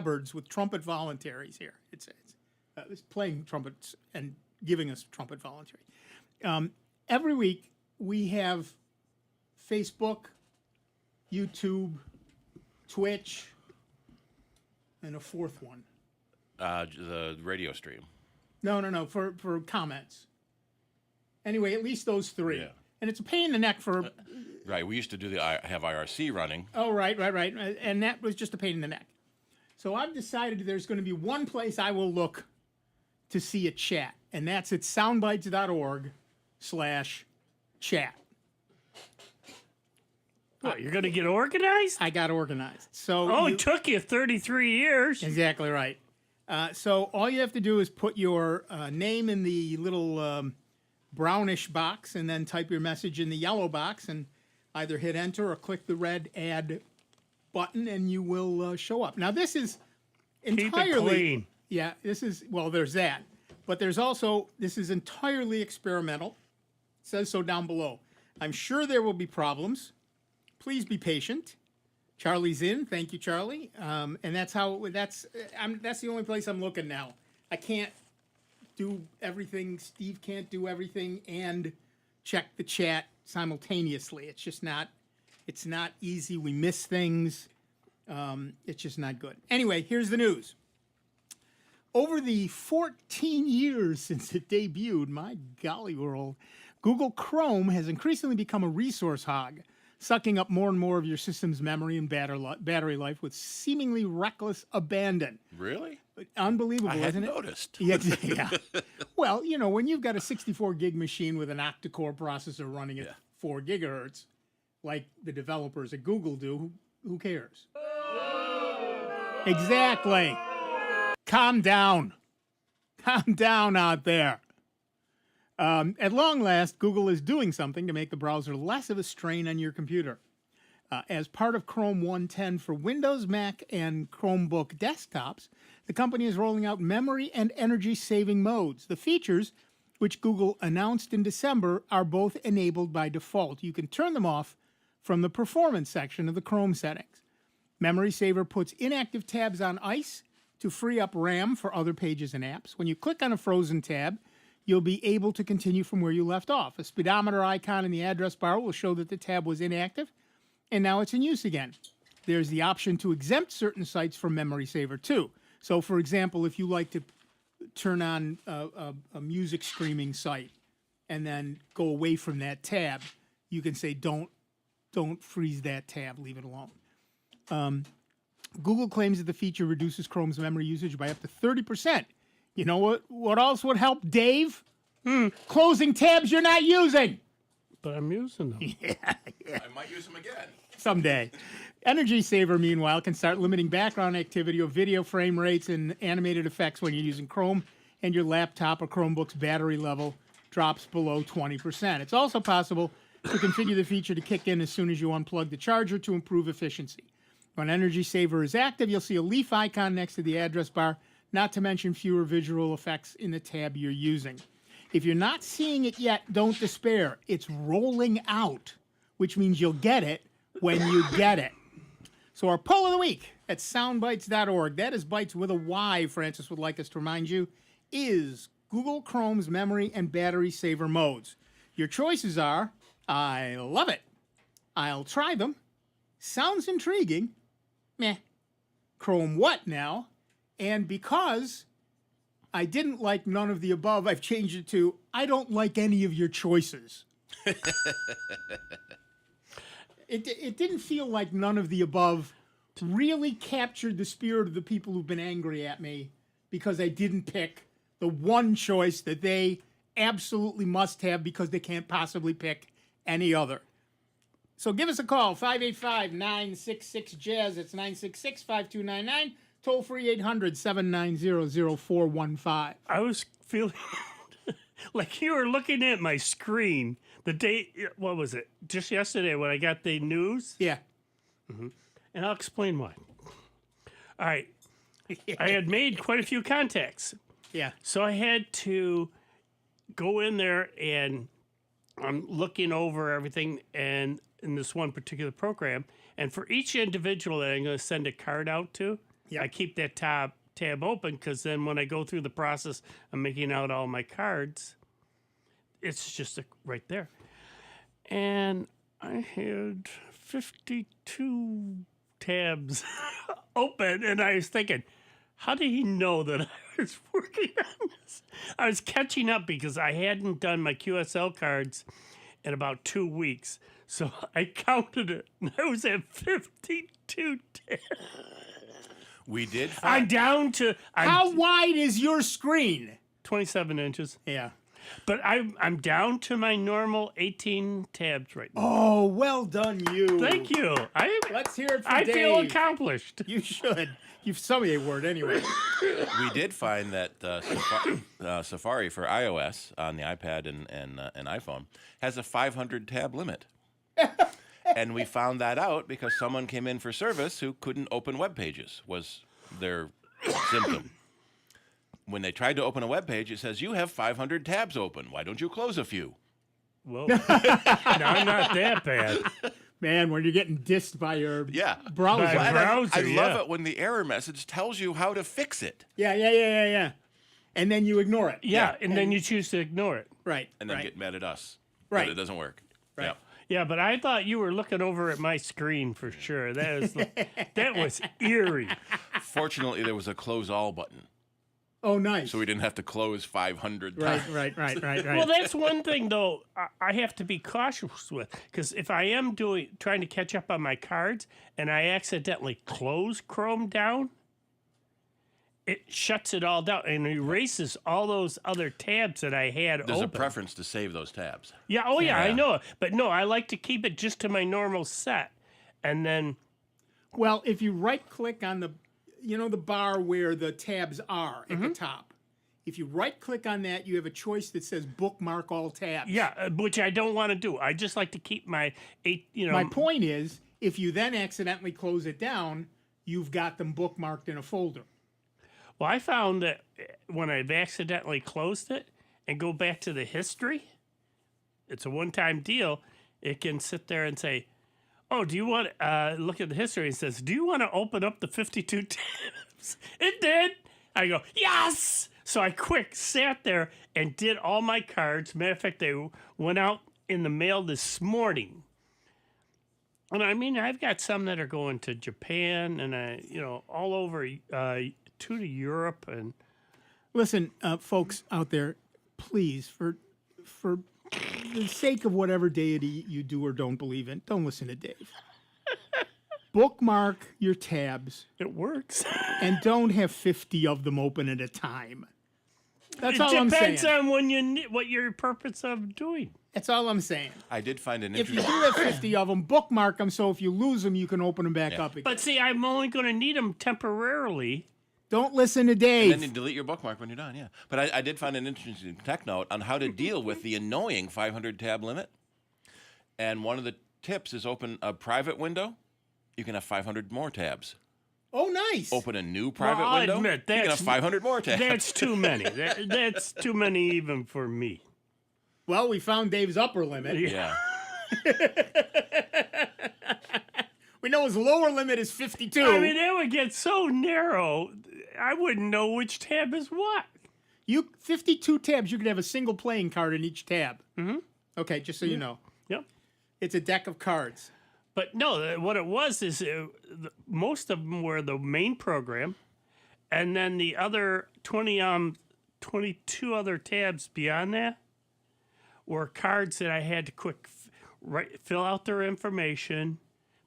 birds with trumpet voluntaries here. It's playing trumpets and giving us trumpet voluntary. Every week we have Facebook, YouTube, Twitch, and a fourth one. The radio stream. No, for comments. Anyway, at least those three. Yeah. And it's a pain in the neck for... Right, we used to have IRC running. Oh, right. And that was just a pain in the neck. So I've decided there's going to be one place I will look to see a chat, and that's at soundbytes.org/chat. What, you're going to get organized? I got organized. So it took you 33 years. Exactly right. So all you have to do is put your name in the little brownish box and then type your message in the yellow box and either hit enter or click the red add button and you will show up. Now this is entirely... Keep it clean. Yeah, there's that. But there's also, this is entirely experimental. It says so down below. I'm sure there will be problems. Please be patient. Charlie's in. Thank you, Charlie. And that's the only place I'm looking now. I can't do everything. Steve can't do everything and check the chat simultaneously. It's just not, it's not easy. We miss things. It's just not good. Anyway, here's the news. Over the 14 years since it debuted, my golly world, Google Chrome has increasingly become a resource hog, sucking up more and more of your system's memory and battery life with seemingly reckless abandon. Really? Unbelievable, I isn't hadn't it? noticed. Yeah. Well, you know, when you've got a 64 gig machine with an octa-core processor running at 4 gigahertz, like the developers at Google do, who cares? Exactly. Calm down. Calm down out there. At long last, Google is doing something to make the browser less of a strain on your computer. As part of Chrome 110 for Windows, Mac, and Chromebook desktops, the company is rolling out memory and energy-saving modes. The features, which Google announced in December, are both enabled by default. You can turn them off from the performance section of the Chrome settings. Memory Saver puts inactive tabs on ice to free up RAM for other pages and apps. When you click on a frozen tab, you'll be able to continue from where you left off. A speedometer icon in the address bar will show that the tab was inactive, and now it's in use again. There's the option to exempt certain sites from Memory Saver too. So, for example, if you like to turn on a music streaming site and then go away from that tab, you can say, don't freeze that tab, leave it alone. Google claims that the feature reduces Chrome's memory usage by up to 30%. You know what else would help, Dave? Closing tabs you're not using. But I'm using them. I might use them again. Someday. Energy Saver, meanwhile, can start limiting background activity of video frame rates and animated effects when you're using Chrome and your laptop or Chromebook's battery level drops below 20%. It's also possible to configure the feature to kick in as soon as you unplug the charger to improve efficiency. When Energy Saver is active, you'll see a leaf icon next to the address bar, not to mention fewer visual effects in the tab you're using. If you're not seeing it yet, don't despair. It's rolling out, which means you'll get it when you get it. So our poll of the week at soundbytes.org, that is Bytes with a Y, Francis would like us to remind you, is Google Chrome's memory and battery saver modes. Your choices are, I love it, I'll try them, sounds intriguing, meh, Chrome what now, and because I didn't like none of the above, I've changed it to, I don't like any of your choices. It didn't feel like none of the above really captured the spirit of the people who've been angry at me because I didn't pick the one choice that they absolutely must have because they can't possibly pick any other. So give us a call, 585-966-JAZZ. It's 966-5299. Toll free 800-790-0415. I was feeling like you were looking at my screen the day, what was it? Just yesterday when I got the news? Yeah. Mm-hmm. And I'll explain why. All right. I had made quite a few contacts. Yeah. So I had to go in there and I'm looking over everything and in this one particular program. And for each individual that I'm going to send a card out to, Yep. I keep that tab open because then when I go through the process of making out all my cards, it's just right there. And I had 52 tabs open, and I was thinking, how did he know that I was working on this? I was catching up because I hadn't done my QSL cards in about 2 weeks. So I counted it, and I was at 52 tabs. We did I'm find down to How wide is your screen? 27 inches. Yeah. But I'm down to my normal 18 tabs right now. Oh, well done, you. Thank you. Let's hear it for I Dave. feel accomplished. You should. You've some word anyway. we did find that Safari for iOS on the iPad and iPhone has a 500 tab limit. And we found that out because someone came in for service who couldn't open web pages, was their symptom. When they tried to open a web page, it says, you have 500 tabs open. Why don't you close a few? Whoa. No, I'm not that bad. Man, when you're getting dissed by your Yeah. browser. By And browser, I love yeah. it when the error message tells you how to fix it. Yeah. And then you ignore it. Yeah, and then you choose to ignore it. Right. And then right. get mad at us. Right. That it doesn't work. Right. Yeah. Yeah, but I thought you were looking over at my screen for sure. That was eerie. Fortunately, there was a close all button, Oh, nice. so we didn't have to close 500 times. Right. Well, that's one thing though I have to be cautious with, because if I am trying to catch up on my cards and I accidentally close Chrome down, it shuts it all down and erases all those other tabs that I had There's open. a preference to save those tabs. Yeah, oh yeah, I Yeah. know. But no, I like to keep it just to my normal set. And then Well, if you right-click on the bar where the tabs are at the Mm-hmm. top, if you right-click on that, you have a choice that says bookmark all tabs. yeah, which I don't want to do. I just like to keep my My point is, if you then accidentally close it down, you've got them bookmarked in a folder. Well, I found that when I've accidentally closed it and go back to the history, it's a one-time deal. It can sit there and say, oh, do you want look at the history? It says, do you want to open up the 52 tabs? It did. I go, yes. So I sat there and did all my cards. Matter of fact, they went out in the mail this morning. And I mean, I've got some that are going to Japan and all over to Europe and Listen, folks out there, please, for the sake of whatever deity you do or don't believe in, don't listen to Dave. Bookmark your tabs it works. and don't have 50 of them open at a time. That's all It I'm saying. depends on what your purpose of doing. That's all I'm saying. I did find an If you interesting. do have 50 of them, bookmark them so if you lose them, you can open them back up again. But see, I'm only going to need them temporarily. Don't listen to And then you Dave. delete your bookmark when you're done, yeah. But I did find an interesting tech note on how to deal with the annoying 500 tab limit. And one of the tips is open a private window. You can have 500 more tabs. Oh, nice. Open a new private I'll window. admit, you can have that's- 500 more tabs. That's too many. That's too many even for me. Well, we found Dave's upper limit. yeah. We know his lower limit is 52. I mean, it would get so narrow, I wouldn't know which tab is what. 52 tabs, you could have a single playing card in each tab. Mm-hmm. Okay, just so you know. Yep. It's a deck of cards. But no, what it was is most of them were the main program, and then the other 22 other tabs beyond that were cards that I had to fill out their information,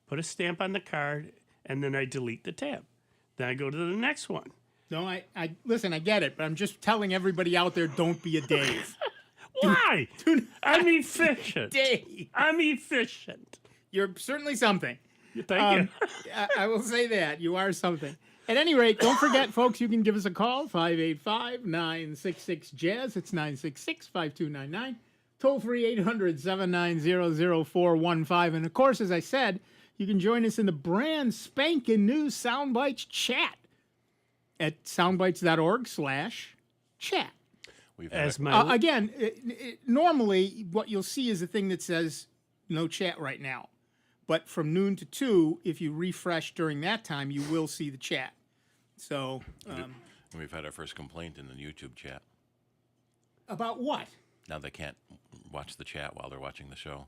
put a stamp on the card, and then I delete the tab. Then I go to the next one. No, I listen, I get it, but I'm just telling everybody out there, don't be a Dave. Why? I'm efficient. Dave, I'm efficient. you're certainly something. Thank you. I will say that. You are something. At any rate, don't forget, folks, you can give us a call, 585-966-JAZZ. It's 966-5299. Toll free 800-790-0415. And of course, as I said, you can join us in the brand spanking new Soundbites chat at soundbites.org/chat. We've had As a- my Again, normally what you'll see is a thing that says no chat right now. But from noon to 2, if you refresh during that time, you will see the chat. So, We've had our first complaint in the YouTube chat. about what? Now they can't watch the chat while they're watching the show.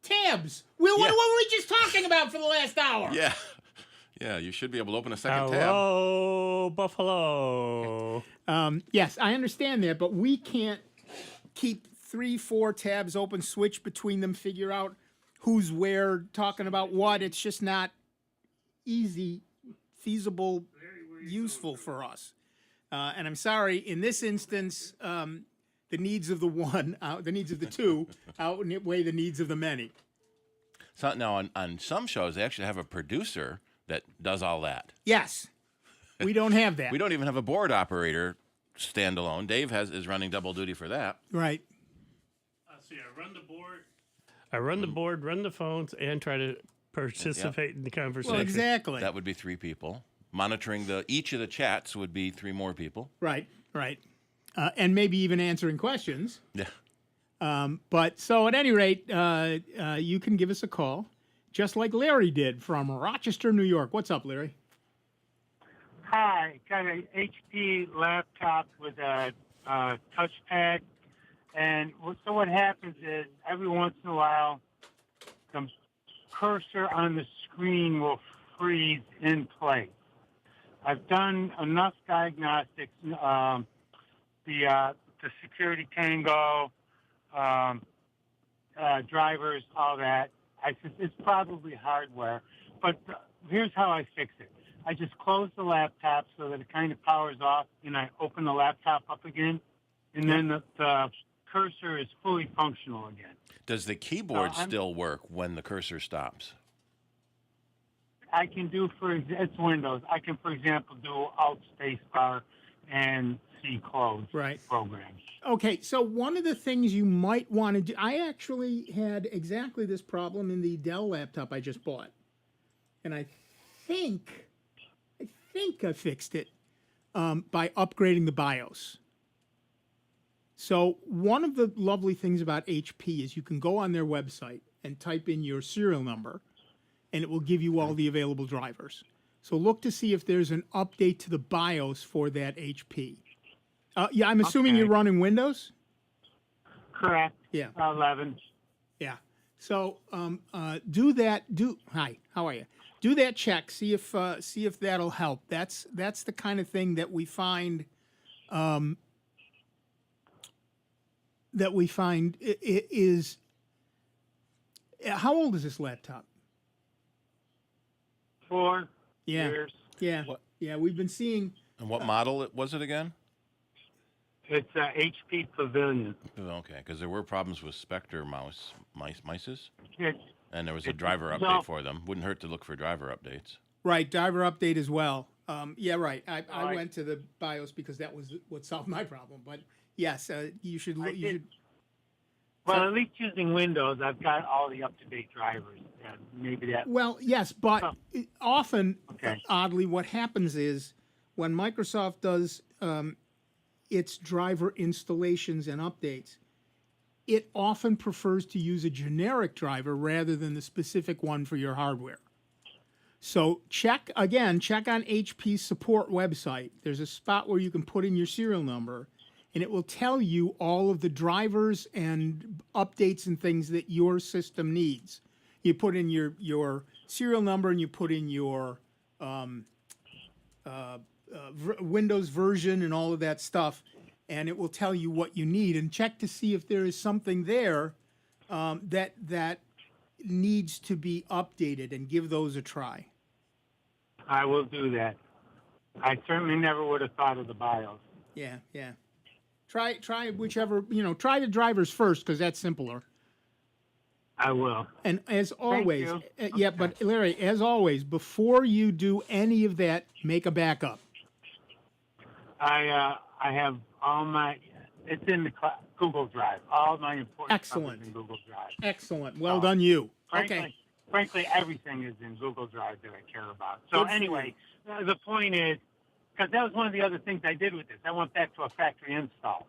Tabs. Will, Yeah. what were we just talking about for the last hour? Yeah. Yeah, you should be able to open a second tab. Hello, Buffalo. Yes, I understand that, but we can't keep 3-4 tabs open, switch between them, figure out who's where, talking about what. It's just not easy, feasible, useful for us. And I'm sorry, in this instance, the needs of the one, the needs of the two, outweigh the needs of the many. So now on some shows, they actually have a producer that does all that. Yes, we don't have that. We don't even have a board operator standalone. Dave is running double duty for that. Right. See, I run the board. I run the board, run the phones, and try to participate in the conversation. Well, exactly. That would be 3 people. Monitoring each of the chats would be 3 more people. Right, right. And maybe even answering questions. Yeah. But so at any rate, you can give us a call, just like Larry did from Rochester, New York. What's up, Larry? Hi, got an HP laptop with a touchpad, and so what happens is every once in a while, the cursor on the screen will freeze in place. I've done enough diagnostics, the security tango, drivers, all that. I said it's probably hardware, but here's how I fix it. I just close the laptop so that it kind of powers off, and I open the laptop up again, and then the cursor is fully functional again. Does the keyboard still work when the cursor stops? I can do, it's Windows. I can, for example, do Alt space bar and C close programs. Okay, so one of the things you might want to do, I actually had exactly this problem in the Dell laptop I just bought. And I think I fixed it by upgrading the BIOS. So one of the lovely things about HP is you can go on their website and type in your serial number, and it will give you all the available drivers. So look to see if there's an update to the BIOS for that HP. Yeah, I'm assuming you're running Windows? Correct. Yeah. 11. Yeah. So do that. Hi, how are you? Do that check. See if that'll help. That's the kind of thing that we find. Is. How old is this laptop? 4 Yeah. years. Yeah. Yeah. We've been seeing. And what model was it again? It's HP Pavilion. Okay, because there were problems with Spectre mices, It's, and there was a driver update for them. Wouldn't hurt to look for driver updates. Right, driver update as well. Yeah, right. I went to the BIOS because that was what solved my problem. But yes, you should. Well, at least using Windows, I've got all the up-to-date drivers. Maybe that. Well, yes, but often, Okay. oddly, what happens is when Microsoft does its driver installations and updates, it often prefers to use a generic driver rather than the specific one for your hardware. So check on HP's support website. There's a spot where you can put in your serial number, and it will tell you all of the drivers and updates and things that your system needs. You put in your serial number and you put in your Windows version and all of that stuff, and it will tell you what you need. And check to see if there is something there that needs to be updated, and give those a try. I will do that. I certainly never would have thought of the BIOS. Yeah. Try whichever, try the drivers first, because that's simpler. I will. And as always, you. yeah, but Larry, as always, before you do any of that, make a backup. I have all my, it's in the Google Drive. All my important stuff is in Google Drive. Excellent. Well done, you. Frankly, everything is in Google Drive that I care about. So anyway, the point is, because that was one of the other things I did with this. I went back to a factory install,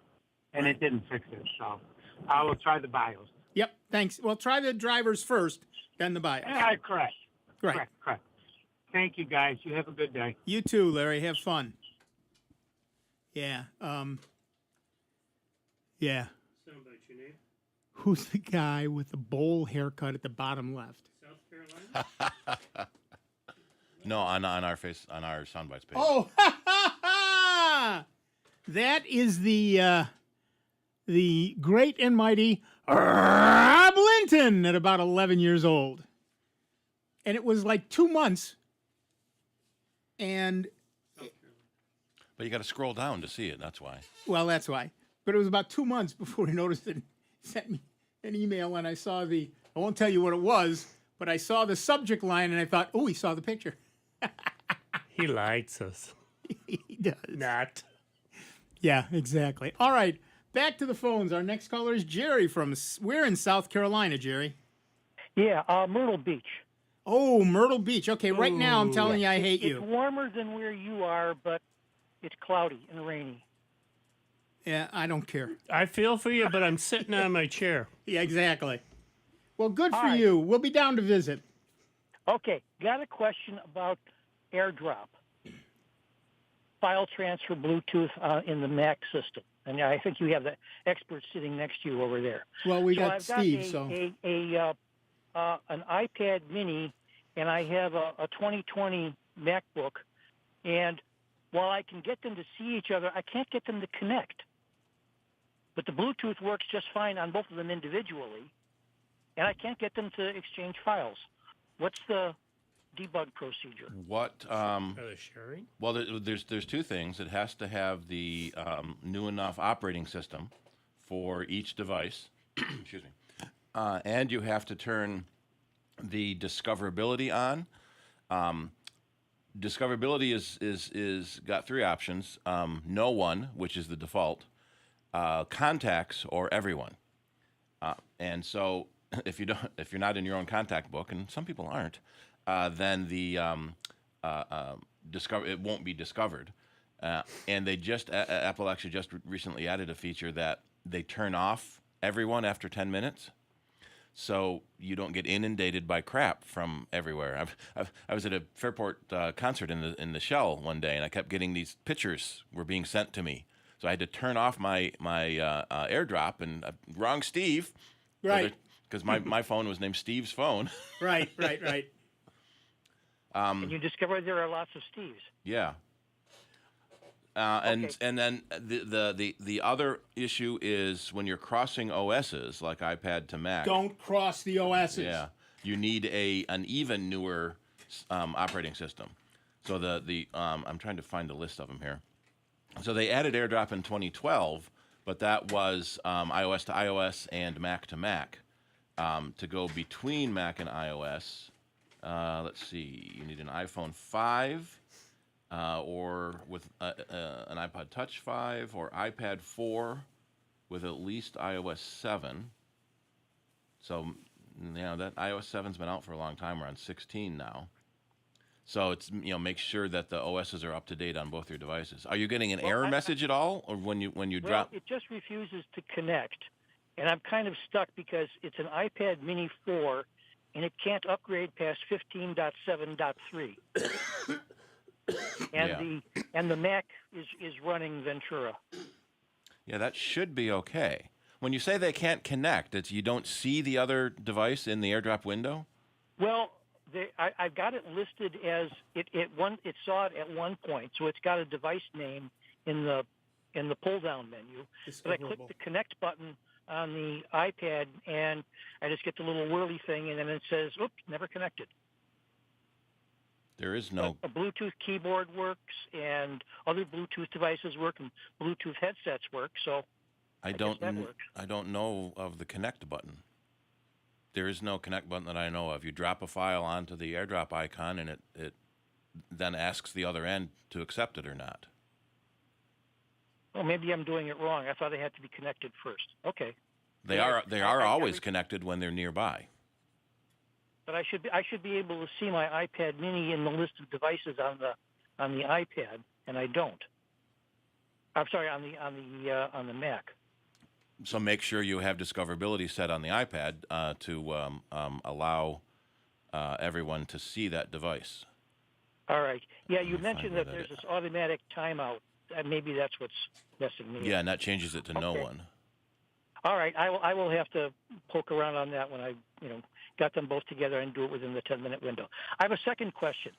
and it didn't fix it. So I will try the BIOS. Yep, thanks. Well, try the drivers first, then the BIOS. Correct. Thank you, guys. You have a good day. You too, Larry. Have fun. Yeah. Yeah. Soundbite your name. Who's the guy with the bowl haircut at the bottom left? South Carolina. No, on our soundbites page. Oh, that is the great and mighty Rob Linton at about 11 years old. And it was like 2 months. And, But you got to scroll down to see it. That's why. well, that's why. But it was about 2 months before he noticed it. He sent me an email and I saw I won't tell you what it was, but I saw the subject line and I thought, oh, he saw the picture. He likes us. He does. Not. Yeah, exactly. All right, back to the phones. Our next caller is Jerry we're in South Carolina, Jerry. Yeah, Myrtle Beach. Oh, Myrtle Beach. Okay, right now I'm telling you I hate It's you. warmer than where you are, but it's cloudy and rainy. Yeah, I don't care. I feel for you, but I'm sitting on my chair. Yeah, exactly. Well, good for right. you. We'll be down to visit. Okay, got a question about AirDrop. File transfer Bluetooth in the Mac system. And I think you have the expert sitting next to you over there. Well, we So got I've Steve, an iPad mini, and I have a 2020 MacBook. And while I can get them to see each other, I can't get them to connect. But the Bluetooth works just fine on both of them individually, and I can't get them to exchange files. What's the debug procedure? What? Are they sharing? Well, there's two things. It has to have the new enough operating system for each device. Excuse me. And you have to turn the discoverability on. Discoverability is got three options: no one, which is the default, contacts, or everyone. And so, if you're not in your own contact book, and some people aren't, then the it won't be discovered. And Apple actually just recently added a feature that they turn off everyone after 10 minutes. So you don't get inundated by crap from everywhere. I was at a Fairport concert in the Shell one day, and I kept getting these pictures were being sent to me. So I had to turn off my AirDrop, and wrong Steve, Right. Because my phone was named Steve's phone. Right. And you discover there are lots of Steves. Yeah. Okay. And then the other issue is when you're crossing OSs like iPad to Mac. Don't cross the OSs. Yeah, you need an even newer operating system. So I'm trying to find the list of them here. So they added AirDrop in 2012, but that was iOS to iOS and Mac to Mac. To go between Mac and iOS, let's see, you need an iPhone 5. Or with an iPod Touch 5 or iPad 4 with at least iOS 7. So, that iOS 7's been out for a long time. We're on 16 now. So it's, make sure that the OSs are up to date on both your devices. Are you getting an error message at all, or when you drop? It just refuses to connect, and I'm kind of stuck because it's an iPad Mini 4, and it can't upgrade past 15.7.3. And the Mac is running Ventura. Yeah, that should be okay. When you say they can't connect, it's you don't see the other device in the AirDrop window? Well, I've got it listed as it saw it at one point, so it's got a device name in the pull down menu. But I click the connect button on the iPad, and I just get the little whirly thing, and then it says, "Oops, never connected." There is no. A Bluetooth keyboard works, and other Bluetooth devices work, and Bluetooth headsets work. So I don't know of the connect button. There is no connect button that I know of. You drop a file onto the AirDrop icon, and it then asks the other end to accept it or not. Well, maybe I'm doing it wrong. I thought they had to be connected first. Okay. They are always connected when they're nearby. But I should be able to see my iPad Mini in the list of devices on the iPad, and I don't. I'm sorry, on the Mac. So make sure you have discoverability set on the iPad to allow everyone to see that device. All right. Yeah, you mentioned that that there's this automatic timeout. Maybe that's what's messing me Yeah, up. and that changes it to no one. All right. I will have to poke around on that when I got them both together and do it within the 10-minute window. I have a second question.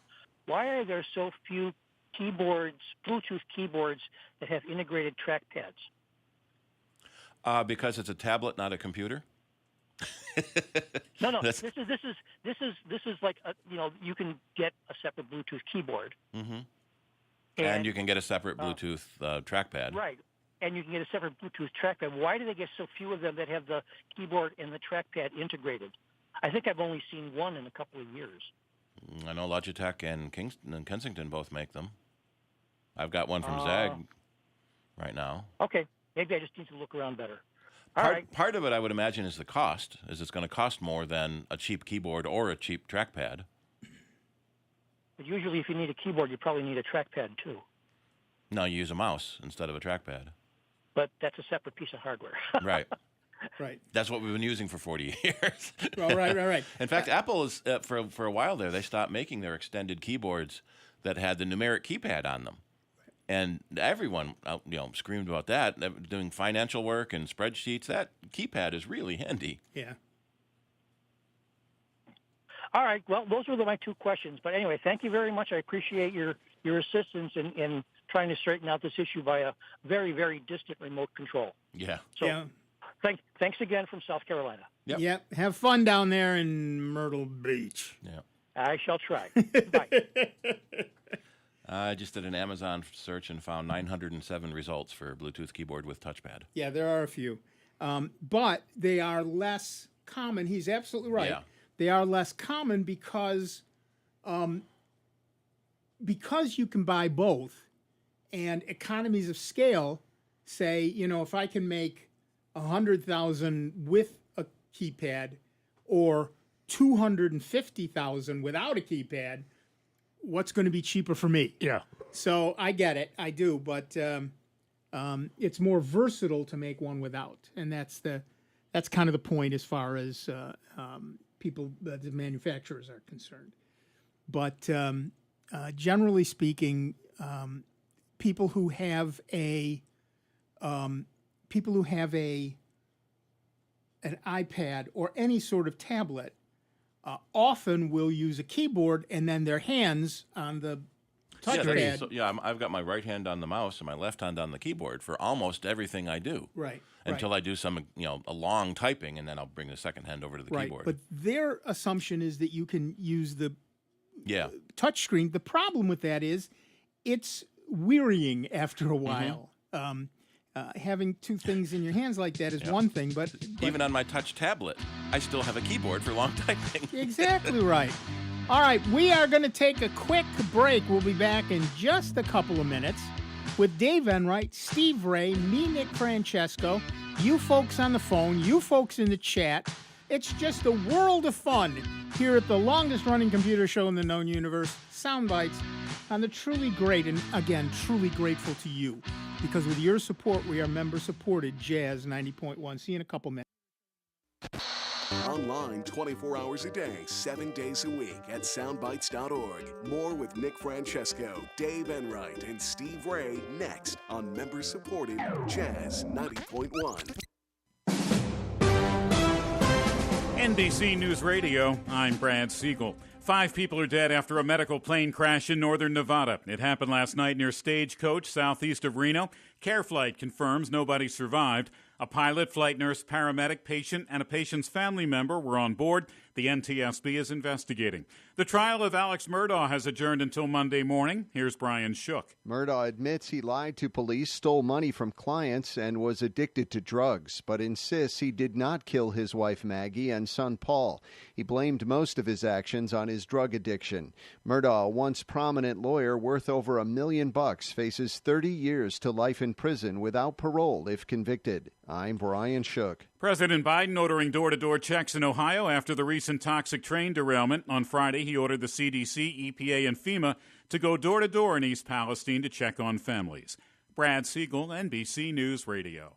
Why are there so few keyboards, Bluetooth keyboards, that have integrated trackpads? Because it's a tablet, not a computer. No. This is like you can get a separate Bluetooth keyboard. Mm-hmm. And you can get a separate Bluetooth trackpad. Right. And you can get a separate Bluetooth trackpad. Why do they get so few of them that have the keyboard and the trackpad integrated? I think I've only seen one in a couple of years. I know Logitech and Kingston and Kensington both make them. I've got one from Zag right now. Okay. Maybe I just need to look around better. Part of it, I would imagine, is the cost. Is it's going to cost more than a cheap keyboard or a cheap trackpad. But usually, if you need a keyboard, you probably need a trackpad too. No, you use a mouse instead of a trackpad. But that's a separate piece of hardware. Right. Right. That's what we've been using for 40 years. Oh, right. In fact, Apple is for a while there. They stopped making their extended keyboards that had the numeric keypad on them. And everyone, screamed about that. Doing financial work and spreadsheets, that keypad is really handy. Yeah. All right. Well, those were my two questions. But anyway, thank you very much. I appreciate your assistance in trying to straighten out this issue by a very, very distant remote control. Yeah. So thanks again from South Carolina. Yep. Have fun down there in Myrtle Beach. Yeah. I shall try. Bye. I just did an Amazon search and found 907 results for Bluetooth keyboard with touchpad. Yeah, there are a few. But they are less common. He's absolutely right. Yeah. They are less common because you can buy both, and economies of scale say, if I can make 100,000 with a keypad or 250,000 without a keypad, what's going to be cheaper for me? Yeah. So I get it, I do, but it's more versatile to make one without, and that's kind of the point as far as people, the manufacturers are concerned. But generally speaking, people who have an iPad or any sort of tablet often will use a keyboard and then their hands on the touchpad. I've got my right hand on the mouse and my left hand on the keyboard for almost everything I do. Right. Until I do some, a long typing, and then I'll bring the second hand over to the keyboard. But their assumption is that you can use the touch screen. The problem with that is it's wearying after a while. Having two things in your hands like that is one thing, but even on my touch tablet, I still have a keyboard for long typing. Exactly right. All right, we are going to take a quick break. We'll be back in just a couple of minutes with Dave Enright, Steve Ray, me, Nick Francesco, you folks on the phone, you folks in the chat. It's just a world of fun here at the longest-running computer show in the known universe, Soundbytes, on the truly great, and again, truly grateful to you, because with your support, we are member-supported Jazz 90.1. See you in a couple minutes. Online 24 hours a day, 7 days a week at soundbites.org. More with Nick Francesco, Dave Enright, and Steve Ray next on member-supported Jazz 90.1. NBC News Radio, I'm Brad Siegel. 5 people are dead after a medical plane crash in northern Nevada. It happened last night near Stagecoach, southeast of Reno. CareFlight confirms nobody survived. A pilot, flight nurse, paramedic, patient, and a patient's family member were on board. The NTSB is investigating. The trial of Alex Murdaugh has adjourned until Monday morning. Here's Brian Shook. Murdaugh admits he lied to police, stole money from clients, and was addicted to drugs, but insists he did not kill his wife Maggie and son Paul. He blamed most of his actions on his drug addiction. Murdaugh, a once prominent lawyer worth over $1 million, faces 30 years to life in prison without parole if convicted. I'm Brian Shook. President Biden ordering door-to-door checks in Ohio after the recent toxic train derailment. On Friday, he ordered the CDC, EPA, and FEMA to go door-to-door in East Palestine to check on families. Brad Siegel, NBC News Radio.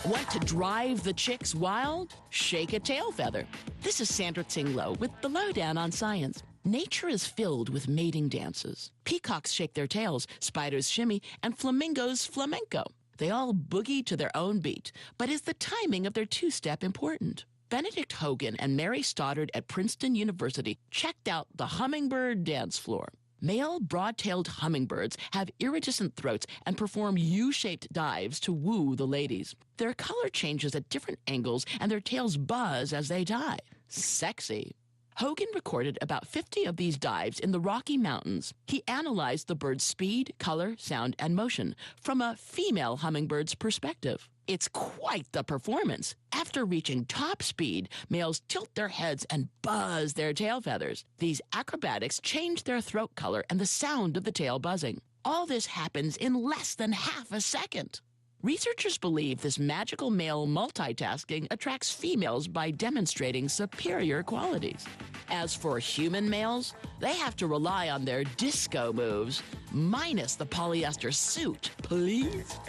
Want to drive the chicks wild? Shake a tail feather. This is Sandra Tinglow with the lowdown on science. Nature is filled with mating dances. Peacocks shake their tails, spiders shimmy, and flamingos flamenco. They all boogie to their own beat. But is the timing of their two-step important? Benedict Hogan and Mary Stoddard at Princeton University checked out the hummingbird dance floor. Male broad-tailed hummingbirds have iridescent throats and perform U-shaped dives to woo the ladies. Their color changes at different angles and their tails buzz as they dive. Sexy. Hogan recorded about 50 of these dives in the Rocky Mountains. He analyzed the bird's speed, color, sound, and motion from a female hummingbird's perspective. It's quite the performance. After reaching top speed, males tilt their heads and buzz their tail feathers. These acrobatics change their throat color and the sound of the tail buzzing. All this happens in less than half a second. Researchers believe this magical male multitasking attracts females by demonstrating superior qualities. As for human males, they have to rely on their disco moves, minus the polyester suit, please.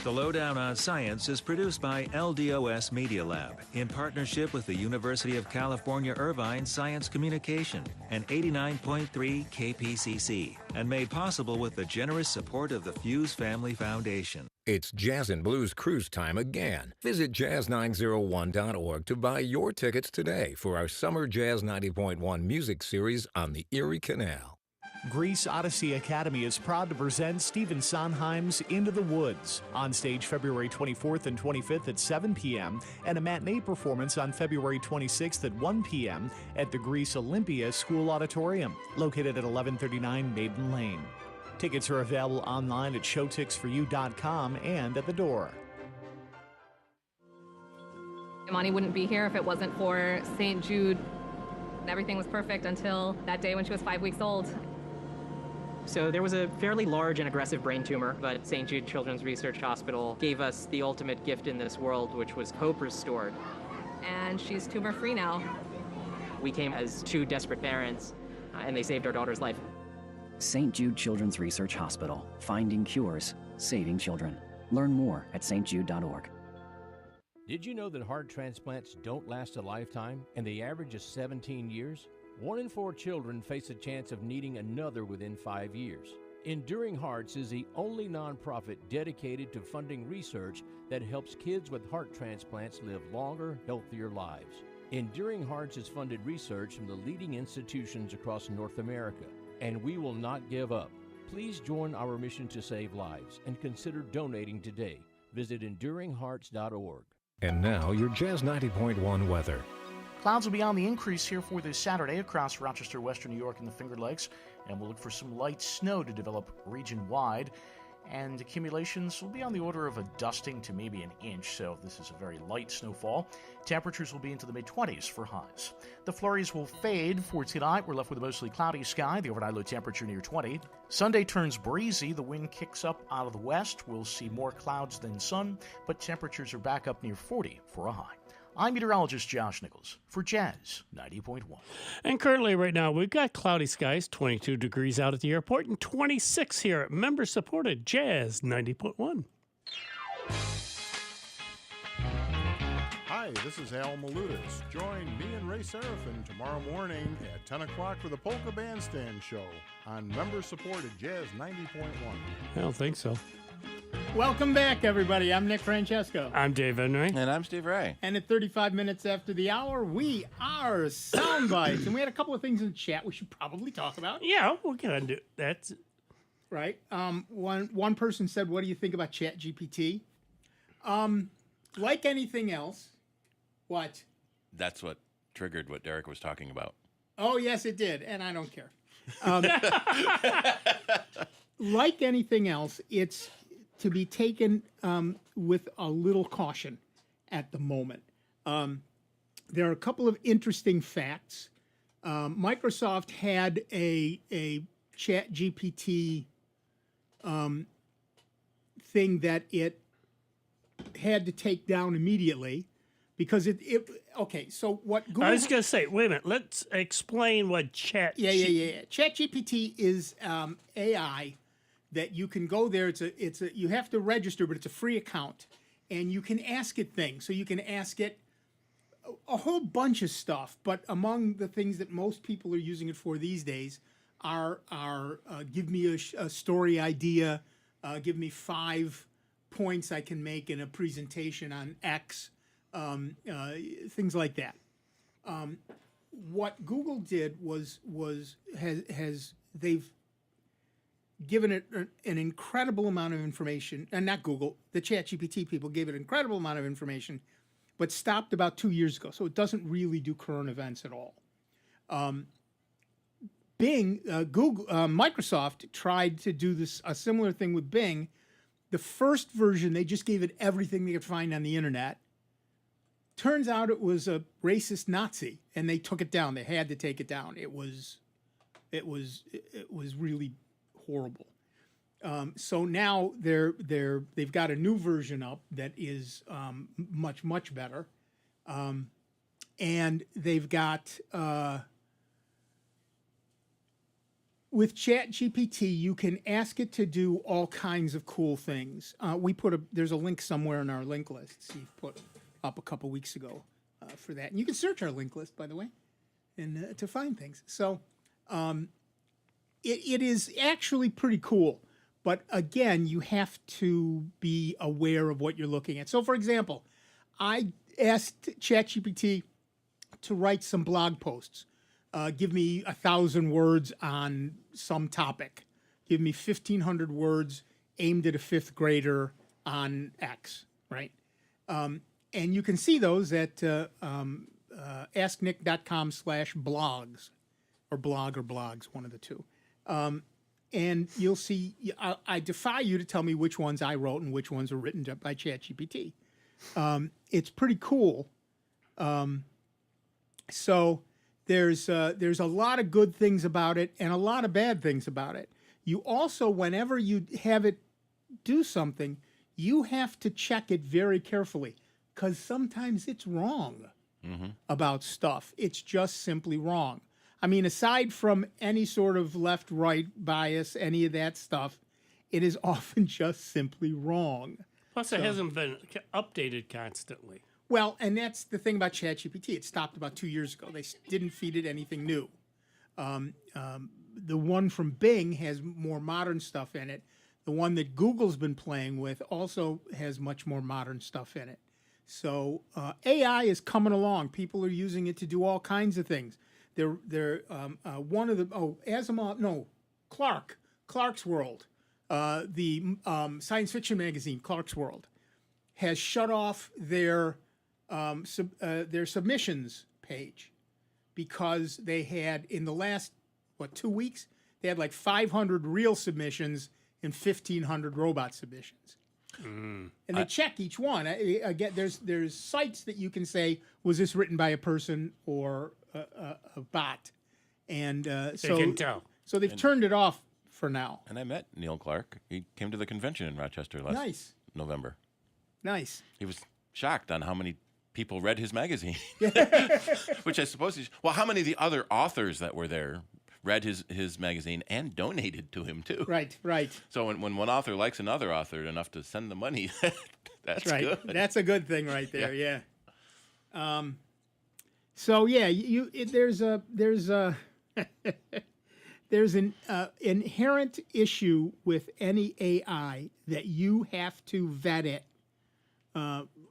The Lowdown on Science is produced by LDOS Media Lab in partnership with the University of California Irvine Science Communication and 89.3 KPCC, and made possible with the generous support of the Fuse Family Foundation. It's Jazz and Blues cruise time again. Visit jazz901.org to buy your tickets today for our Summer Jazz 90.1 music series on the Erie Canal. Greece Odyssey Academy is proud to present Stephen Sondheim's Into the Woods on stage February 24th and 25th at 7 p.m. and a matinee performance on February 26th at 1 p.m. at the Greece Olympia School Auditorium, located at 1139 Maiden Lane. Tickets are available online at showtixforyou.com and at the door. Imani wouldn't be here if it wasn't for St. Jude. Everything was perfect until that day when she was 5 weeks old. So there was a fairly large and aggressive brain tumor, but St. Jude Children's Research Hospital gave us the ultimate gift in this world, which was hope restored. And she's tumor-free now. We came as two desperate parents, and they saved our daughter's life. St. Jude Children's Research Hospital, finding cures, saving children. Learn more at stjude.org. Did you know that heart transplants don't last a lifetime, and the average is 17 years? 1 in 4 children face a chance of needing another within 5 years. Enduring Hearts is the only nonprofit dedicated to funding research that helps kids with heart transplants live longer, healthier lives. Enduring Hearts has funded research from the leading institutions across North America, and we will not give up. Please join our mission to save lives and consider donating today. Visit enduringhearts.org. And now, your Jazz 90.1 weather. Clouds will be on the increase here for this Saturday across Rochester, Western New York, and the Finger Lakes, and we'll look for some light snow to develop region-wide, and accumulations will be on the order of a dusting to maybe an inch, so this is a very light snowfall. Temperatures will be into the mid-20s for highs. The flurries will fade for tonight. We're left with a mostly cloudy sky, the overnight low temperature near 20. Sunday turns breezy. The wind kicks up out of the west. We'll see more clouds than sun, but temperatures are back up near 40 for a high. I'm meteorologist Josh Nichols for Jazz 90.1. And currently right now we've got cloudy skies, 22 degrees out at the airport and 26 here at member-supported Jazz 90.1. Hi, this is Al Malutis. Join me and Ray Seraphin tomorrow morning at 10 o'clock for the Polka Bandstand Show on member-supported Jazz 90.1. I don't think so. Welcome back, everybody. I'm Nick Francesco. I'm Dave Enright. And I'm Steve Ray. And at 35 minutes after the hour, we are Sound Bytes. And we had a couple of things in the chat we should probably talk about. Yeah, we'll get into that. Right. One person said, what do you think about ChatGPT? Like anything else, what? That's what triggered what Derek was talking about. Oh, yes, it did. And I don't care. Like anything else, it's to be taken with a little caution at the moment. There are a couple of interesting facts. Microsoft had a ChatGPT thing that it had to take down immediately because okay, so what Google... I was going to say, wait a minute, let's explain what ChatGPT is AI that you can go there. It's a you have to register, but it's a free account, and you can ask it things. So you can ask it a whole bunch of stuff, but among the things that most people are using it for these days are give me a story idea, give me 5 points I can make in a presentation on X, things like that. What Google did has they've given it an incredible amount of information, and not Google, the ChatGPT people gave it an incredible amount of information, but stopped about 2 years ago. So it doesn't really do current events at all. Microsoft tried to do a similar thing with Bing. The first version, they just gave it everything they could find on the internet. Turns out it was a racist Nazi, and they took it down. They had to take it down. It was really horrible. So now they've got a new version up that is much better, and they've got with ChatGPT you can ask it to do all kinds of cool things. There's a link somewhere in our link list. Steve put up a couple weeks ago for that, and you can search our link list, by the way, and to find things. So it is actually pretty cool. But again, you have to be aware of what you're looking at. So, for example, I asked ChatGPT to write some blog posts. Give me 1,000 words on some topic. Give me 1,500 words aimed at a 5th grader on X, right? And you can see those at asknick.com/blogs, or blog or blogs, one of the two. And you'll see, I defy you to tell me which ones I wrote and which ones are written by ChatGPT. It's pretty cool. So there's a lot of good things about it and a lot of bad things about it. You also, whenever you have it do something, you have to check it very carefully, because sometimes it's wrong about stuff. It's just simply wrong. I mean, aside from any sort of left-right bias, any of that stuff, it is often just simply wrong. Plus, it hasn't been updated constantly. Well, and that's the thing about ChatGPT. It stopped about 2 years ago. They didn't feed it anything new. The one from Bing has more modern stuff in it. The one that Google's been playing with also has much more modern stuff in it. So AI is coming along. People are using it to do all kinds of things. One of the Clark's World, the science fiction magazine Clark's World, has shut off their submissions page because they had, in the last 2 weeks, they had like 500 real submissions and 1,500 robot submissions. And they check each one. Again, there's sites that you can say, was this written by a person or a bot? And so they can tell. So they've turned it off for now. And I met Neil Clark. He came to the convention in Rochester last November. Nice. He was shocked on how many people read his magazine, which I suppose how many of the other authors that were there read his magazine and donated to him too. Right. So when one author likes another author enough to send the money, that's right. good. That's a good thing right there. Yeah. So yeah, there's an inherent issue with any AI that you have to vet it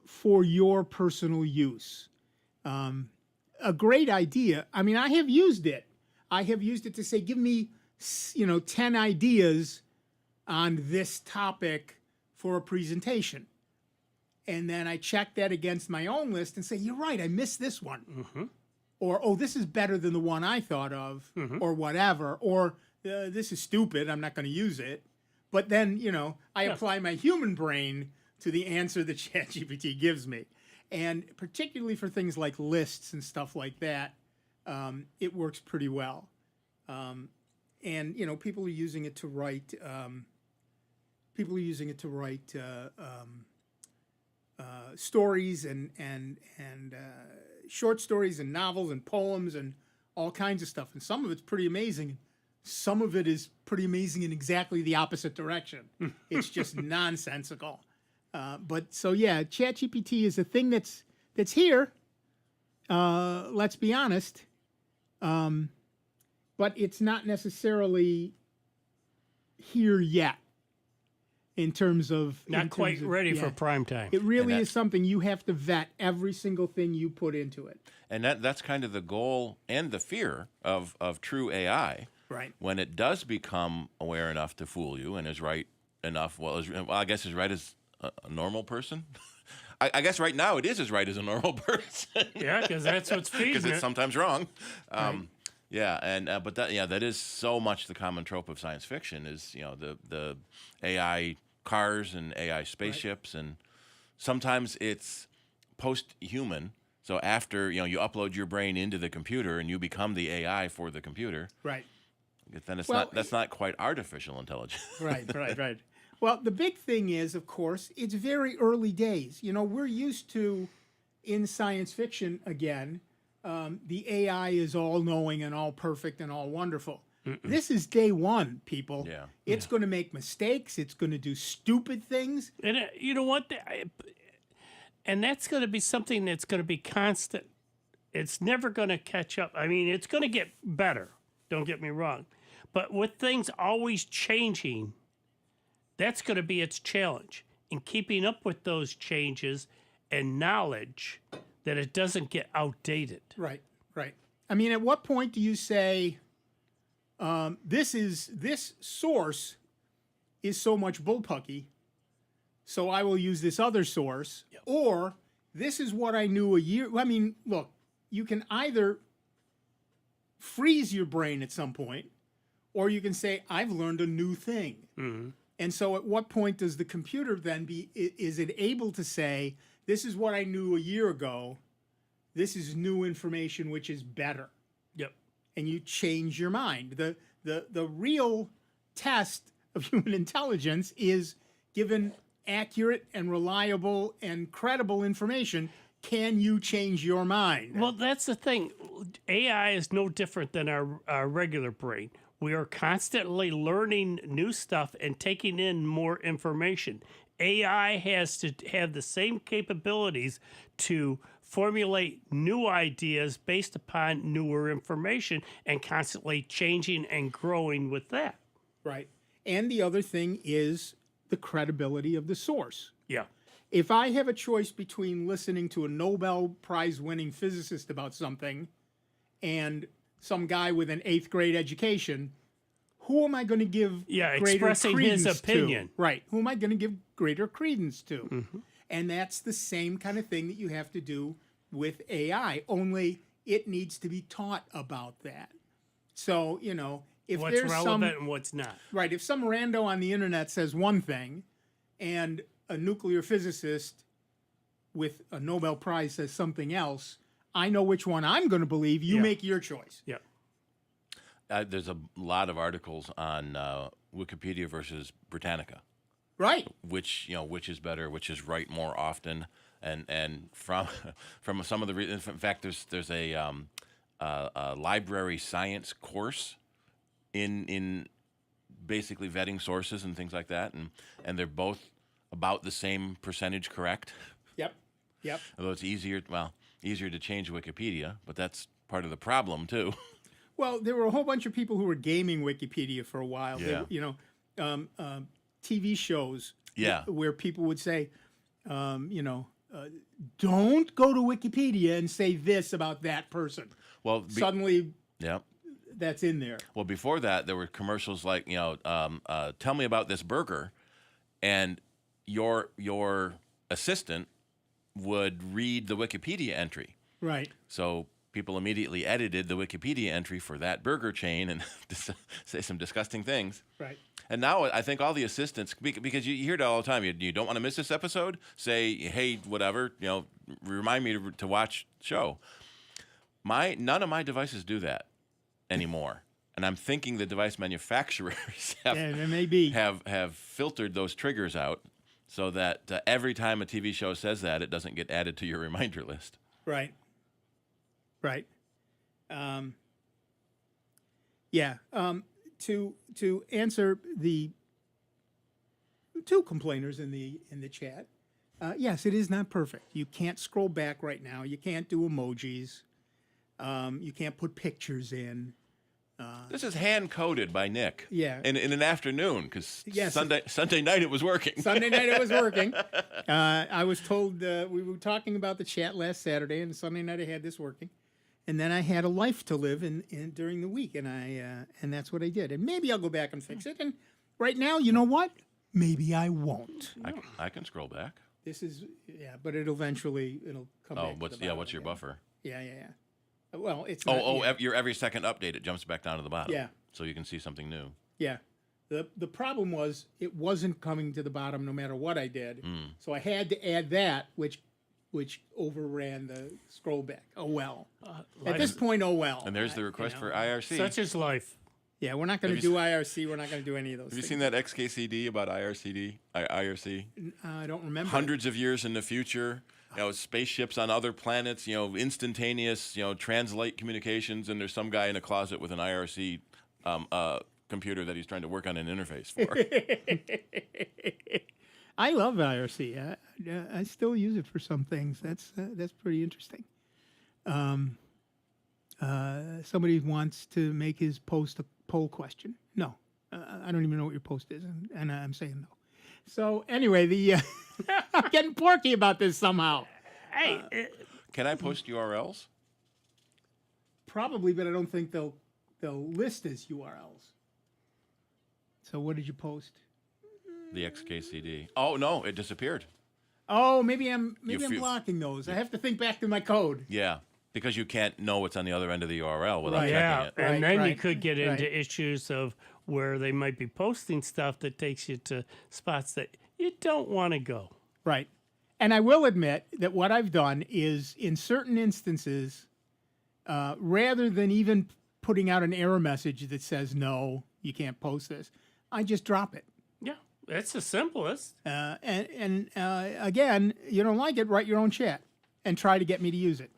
for your personal use. A great idea. I mean, I have used it. I have used it to say, give me, 10 ideas on this topic for a presentation. And then I check that against my own list and say, you're right, I missed this one. Mm-hmm. Or, oh, this is better than the one I thought of, or whatever. Or, this is stupid, I'm not going to use it. But then, I apply my human brain to the answer that ChatGPT gives me. And particularly for things like lists and stuff like that, it works pretty well. And people are using it to write. Stories and short stories and novels and poems and all kinds of stuff. And some of it's pretty amazing. Some of it is pretty amazing in exactly the opposite direction. It's just nonsensical. But so yeah, ChatGPT is a thing that's here. let's be honest. But it's not necessarily here yet in terms of... Not quite ready for prime time. It really is something you have to vet every single thing you put into it. And that's kind of the goal and the fear of true AI. Right. When it does become aware enough to fool you and is right enough, I guess as right as a normal person. I guess right now it is as right as a normal person. Yeah, because that's what's feeding Because it's it. sometimes wrong. Right. Yeah, and but that is so much the common trope of science fiction is the AI cars and AI spaceships, and sometimes it's post-human. So after you upload your brain into the computer and you become the AI for the computer. Right. Then that's not quite artificial intelligence. Right. Well, the big thing is, of course, it's very early days. We're used to, in science fiction, again, the AI is all-knowing and all perfect and all wonderful. This is day one, people. Yeah. It's going to make mistakes. It's going to do stupid things. And you know what? And that's going to be something that's going to be constant. It's never going to catch up. I mean, it's going to get better. Don't get me wrong. But with things always changing, that's going to be its challenge in keeping up with those changes and knowledge that it doesn't get outdated. Right. I mean, at what point do you say, this source is so much bullpucky, so I will use this other source, or this is what I knew a year... I mean, look, you can either freeze your brain at some point, or you can say, I've learned a new thing. Mm-hmm. And so at what point does the computer then is it able to say, this is what I knew a year ago, this is new information which is better? Yep. And you change your mind. The real test of human intelligence is, given accurate and reliable and credible information, can you change your mind? Well, that's the thing. AI is no different than our regular brain. We are constantly learning new stuff and taking in more information. AI has to have the same capabilities to formulate new ideas based upon newer information and constantly changing and growing with that. Right. And the other thing is the credibility of the source. Yeah. If I have a choice between listening to a Nobel Prize-winning physicist about something and some guy with an 8th grade education, who am I going to give greater expressing his credence opinion. to? Right. Who am I going to give greater credence to? Mm-hmm. And that's the same kind of thing that you have to do with AI, only it needs to be taught about that. So, if What's there's relevant and what's not. Right. If some rando on the internet says one thing and a nuclear physicist with a Nobel Prize says something else, I know which one I'm going to believe. You make your choice. Yeah. There's a lot of articles on Wikipedia versus Britannica. Right. Which is better, which is right more often, and from some of the in fact, there's a library science course in basically vetting sources and things like that, and they're both about the same percentage correct. Yep. Although it's easier to change Wikipedia, but that's part of the problem too. Well, there were a whole bunch of people who were gaming Wikipedia for a while. Yeah. TV shows. Yeah. Where people would say, don't go to Wikipedia and say this about that person. Well, suddenly, yeah, that's in there. Well, before that, there were commercials like, tell me about this burger, and your assistant would read the Wikipedia entry. Right. So people immediately edited the Wikipedia entry for that burger chain and say some disgusting things. Right. And now I think all the assistants, because you hear it all the time, you don't want to miss this episode, say, hey, whatever, remind me to watch the show. None of my devices do that anymore. And I'm thinking the device manufacturers have filtered those triggers out so that every time a TV show says that, it doesn't get added to your reminder list. Right. To answer the two complainers in the chat, Yes, it is not perfect. You can't scroll back right now. You can't do emojis. You can't put pictures in. This is hand coded by Nick. Yeah. In an afternoon, because Yes. Sunday night it was working. Sunday night it was working. I was told we were talking about the chat last Saturday, and Sunday night I had this working, and then I had a life to live in during the week, and and that's what I did. And maybe I'll go back and fix it. And right now, you know what? Maybe I won't. I can scroll back. This is but it'll come back. What's your buffer? Yeah. Well, it's not, your every second update it jumps back down to the bottom. Yeah. So you can see something new. Yeah. The problem was it wasn't coming to the bottom no matter what I did. So I had to add that, which overran the scroll back. Oh well. At this point, oh well. And there's the request for IRC. Such is life. Yeah, we're not going to do IRC. We're not going to do any of those. Have you things. seen that XKCD about IRC? I don't remember. Hundreds of years in the future, spaceships on other planets, instantaneous, translate communications, and there's some guy in a closet with an IRC computer that he's trying to work on an interface for. I love IRC. I still use it for some things. That's pretty interesting. Somebody wants to make his post a poll question. No, I don't even know what your post is, and I'm saying no. So anyway, I'm getting porky about this somehow. Hey, can I post URLs? Probably, but I don't think they'll list as URLs. So what did you post? The XKCD. Oh no, it disappeared. Oh, maybe I'm blocking those. I have to think back to my code. Yeah. Because you can't know what's on the other end of the URL without checking it. And then you could get into issues of where they might be posting stuff that takes you to spots that you don't want to go. Right. And I will admit that what I've done is, in certain instances, rather than even putting out an error message that says, no, you can't post this, I just drop it. Yeah, that's the simplest. And again, you don't like it, write your own chat and try to get me to use it.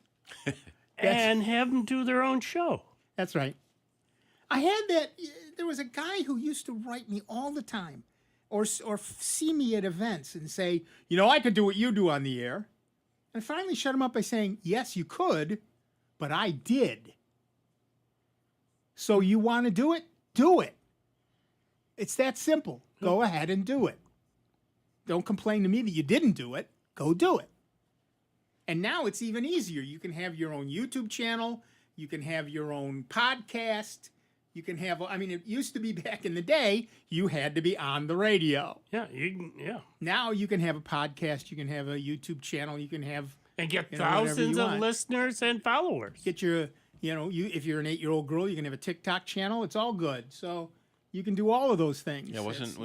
And have them do their own show. That's right. I had that. There was a guy who used to write me all the time or see me at events and say, I could do what you do on the air. And I finally shut him up by saying, yes, you could, but I did. So you want to do it? Do it. It's that simple. Go ahead and do it. Don't complain to me that you didn't do it. Go do it. And now it's even easier. You can have your own YouTube channel. You can have your own podcast. You can have, it used to be back in the day, you had to be on the radio. Yeah, Now you can have a podcast. You can have a YouTube channel. You can have... And get thousands of listeners and followers. Get your, if you're an 8-year-old girl, you can have a TikTok channel. It's all good. So you can do all of those things. Yeah, wasn't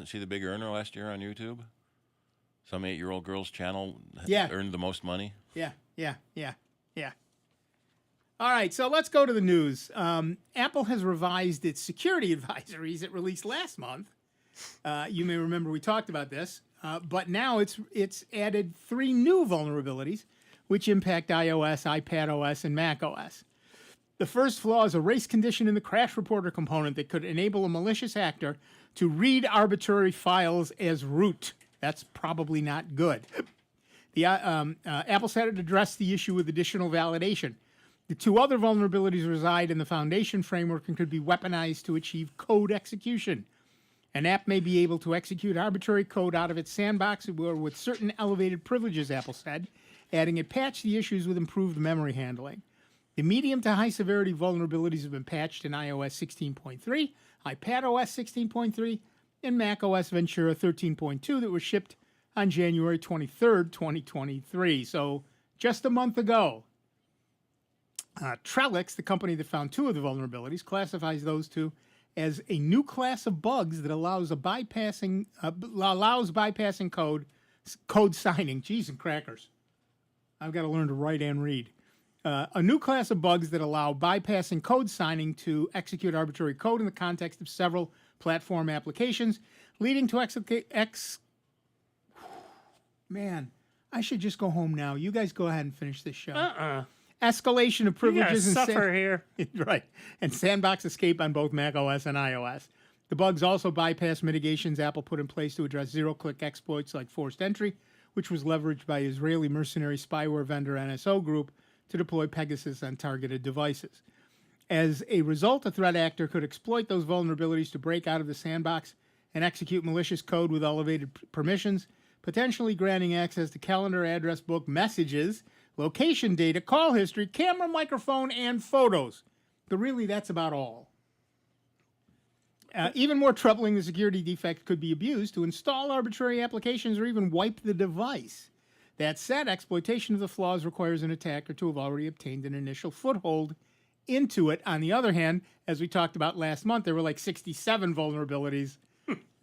she the big earner last year on YouTube? Some 8-year-old girl's channel earned the most money. Yeah. All right, so let's go to the news. Apple has revised its security advisories it released last month. You may remember we talked about this, but now it's added 3 new vulnerabilities, which impact iOS, iPadOS, and macOS. The first flaw is a race condition in the crash reporter component that could enable a malicious actor to read arbitrary files as root. That's probably not good. The Apple said it addressed the issue with additional validation. The 2 other vulnerabilities reside in the foundation framework and could be weaponized to achieve code execution. An app may be able to execute arbitrary code out of its sandbox or with certain elevated privileges, Apple said, adding a patch to the issues with improved memory handling. The medium to high severity vulnerabilities have been patched in iOS 16.3, iPadOS 16.3, and macOS Ventura 13.2 that was shipped on January 23rd, 2023. So just a month ago. Trellix, the company that found 2 of the vulnerabilities, classifies those 2 as a new class of bugs that allows bypassing code signing. Jeez and crackers. I've got to learn to write and read. A new class of bugs that allow bypassing code signing to execute arbitrary code in the context of several platform applications, leading to Man, I should just go home now. You guys go ahead and finish this show. Escalation of privileges and suffer here. Right. And sandbox escape on both macOS and iOS. The bugs also bypass mitigations Apple put in place to address zero-click exploits like forced entry, which was leveraged by Israeli mercenary spyware vendor NSO Group to deploy Pegasus on targeted devices. As a result, a threat actor could exploit those vulnerabilities to break out of the sandbox and execute malicious code with elevated permissions, potentially granting access to calendar, address book, messages, location data, call history, camera, microphone, and photos. But really, that's about all. Even more troubling, the security defect could be abused to install arbitrary applications or even wipe the device. That said, exploitation of the flaws requires an attacker to have already obtained an initial foothold into it. On the other hand, as we talked about last month, there were like 67 vulnerabilities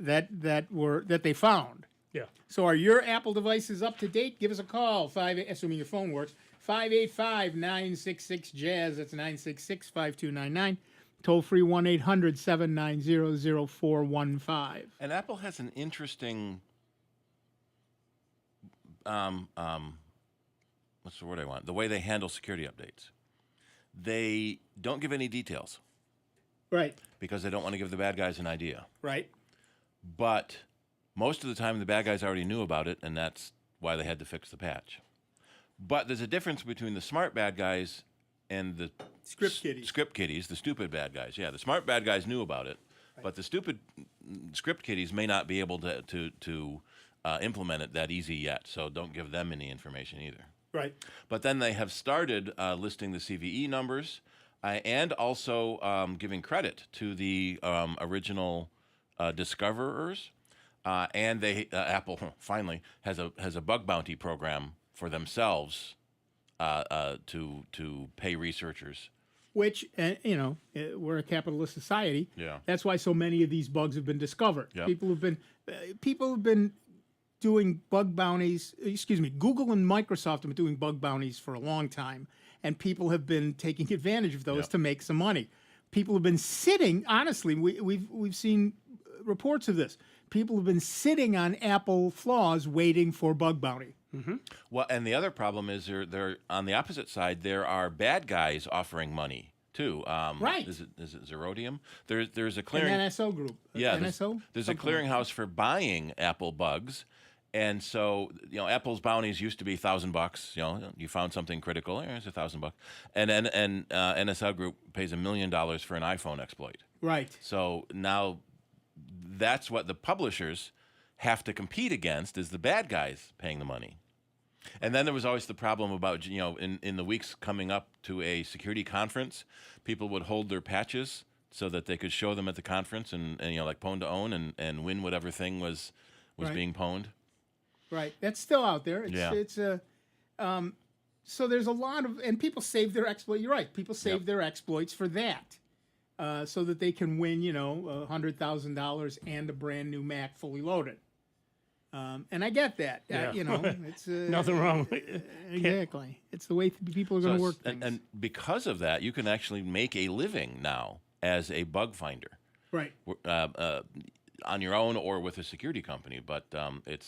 that they found. Yeah. So are your Apple devices up to date? Give us a call, assuming your phone works, 585-966-JAZZ. That's 966-5299. Toll free 1-800-790-0415. And Apple has an interesting, what's the word I want? The way they handle security updates. They don't give any details. Right. Because they don't want to give the bad guys an idea. Right. But most of the time, the bad guys already knew about it, and that's why they had to fix the patch. But there's a difference between the smart bad guys and the script kiddies, the stupid bad guys. Yeah, the smart bad guys knew about it, but the stupid script kiddies may not be able to implement it that easy yet. So don't give them any information either. Right. But then they have started listing the CVE numbers and also giving credit to the original discoverers. And they Apple finally has a bug bounty program for themselves to pay researchers. Which, we're a capitalist society. Yeah. That's why so many of these bugs have been discovered. Yep. People have been doing bug bounties. Google and Microsoft have been doing bug bounties for a long time, and people have been taking advantage of those to make some money. People have been sitting. Honestly, we've seen reports of this. People have been sitting on Apple flaws waiting for bug bounty. Mm-hmm. Well, and the other problem is they're on the opposite side. There are bad guys offering money too. Right? Is it Zerodium? There's a clearing An NSO group. Yeah, NSO. There's a clearinghouse for buying Apple bugs, and so Apple's bounties used to be $1,000. You found something critical. Here's $1,000, and then NSO Group pays $1 million for an iPhone exploit. Right. So now that's what the publishers have to compete against, is the bad guys paying the money. And then there was always the problem about, in the weeks coming up to a security conference, people would hold their patches so that they could show them at the conference and like pwn to own and win whatever thing was Right. being pwned. Right. That's still out there. Yeah. So there's a lot of, and people save their exploit. You're right. People save their exploits for that. So that they can win, $100,000 and a brand new Mac fully loaded. And I get that. Yeah. It's nothing wrong with it. Exactly. It's the way people are going to work things. And because of that, you can actually make a living now as a bug finder. Right. On your own or with a security company. But it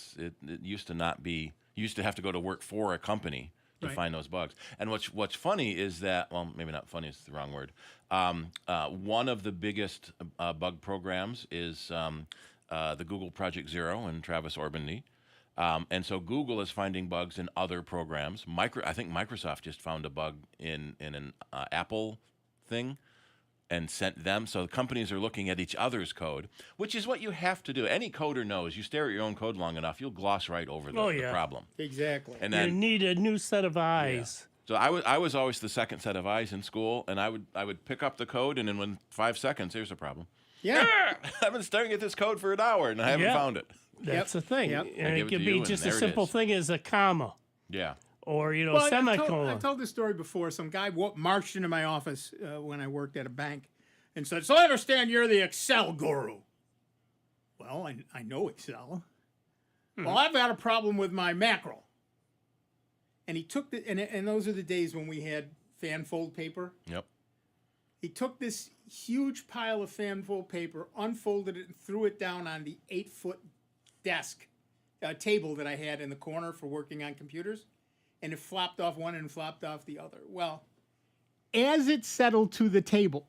used to not be. You used to have to go to work for a company to find those bugs. And what's funny is that, well, maybe not funny is the wrong word. One of the biggest bug programs is the Google Project Zero and Travis Orbandy. And so Google is finding bugs in other programs. I think Microsoft just found a bug in an Apple thing and sent them. So the companies are looking at each other's code, which is what you have to do. Any coder knows you stare at your own code long enough, you'll gloss right over the problem. Exactly. And you then, need a new set of eyes. So I was always the second set of eyes in school, and I would pick up the code, and then within 5 seconds, here's a problem. Yeah. I've been staring at this code for an hour, and I haven't found it. That's the thing. Yep. And give it it could to you, be and just there a it simple is. thing as a comma Yeah. or, Well, semicolon. I've told this story before. Some guy marched into my office when I worked at a bank and said, "So I understand you're the Excel guru." Well, I know Excel. Well, I've got a problem with my macro. And he took and those are the days when we had fan fold paper. Yep. He took this huge pile of fan fold paper, unfolded it, and threw it down on the 8-foot desk table that I had in the corner for working on computers, and it flopped off one and flopped off the other. Well, as it settled to the table,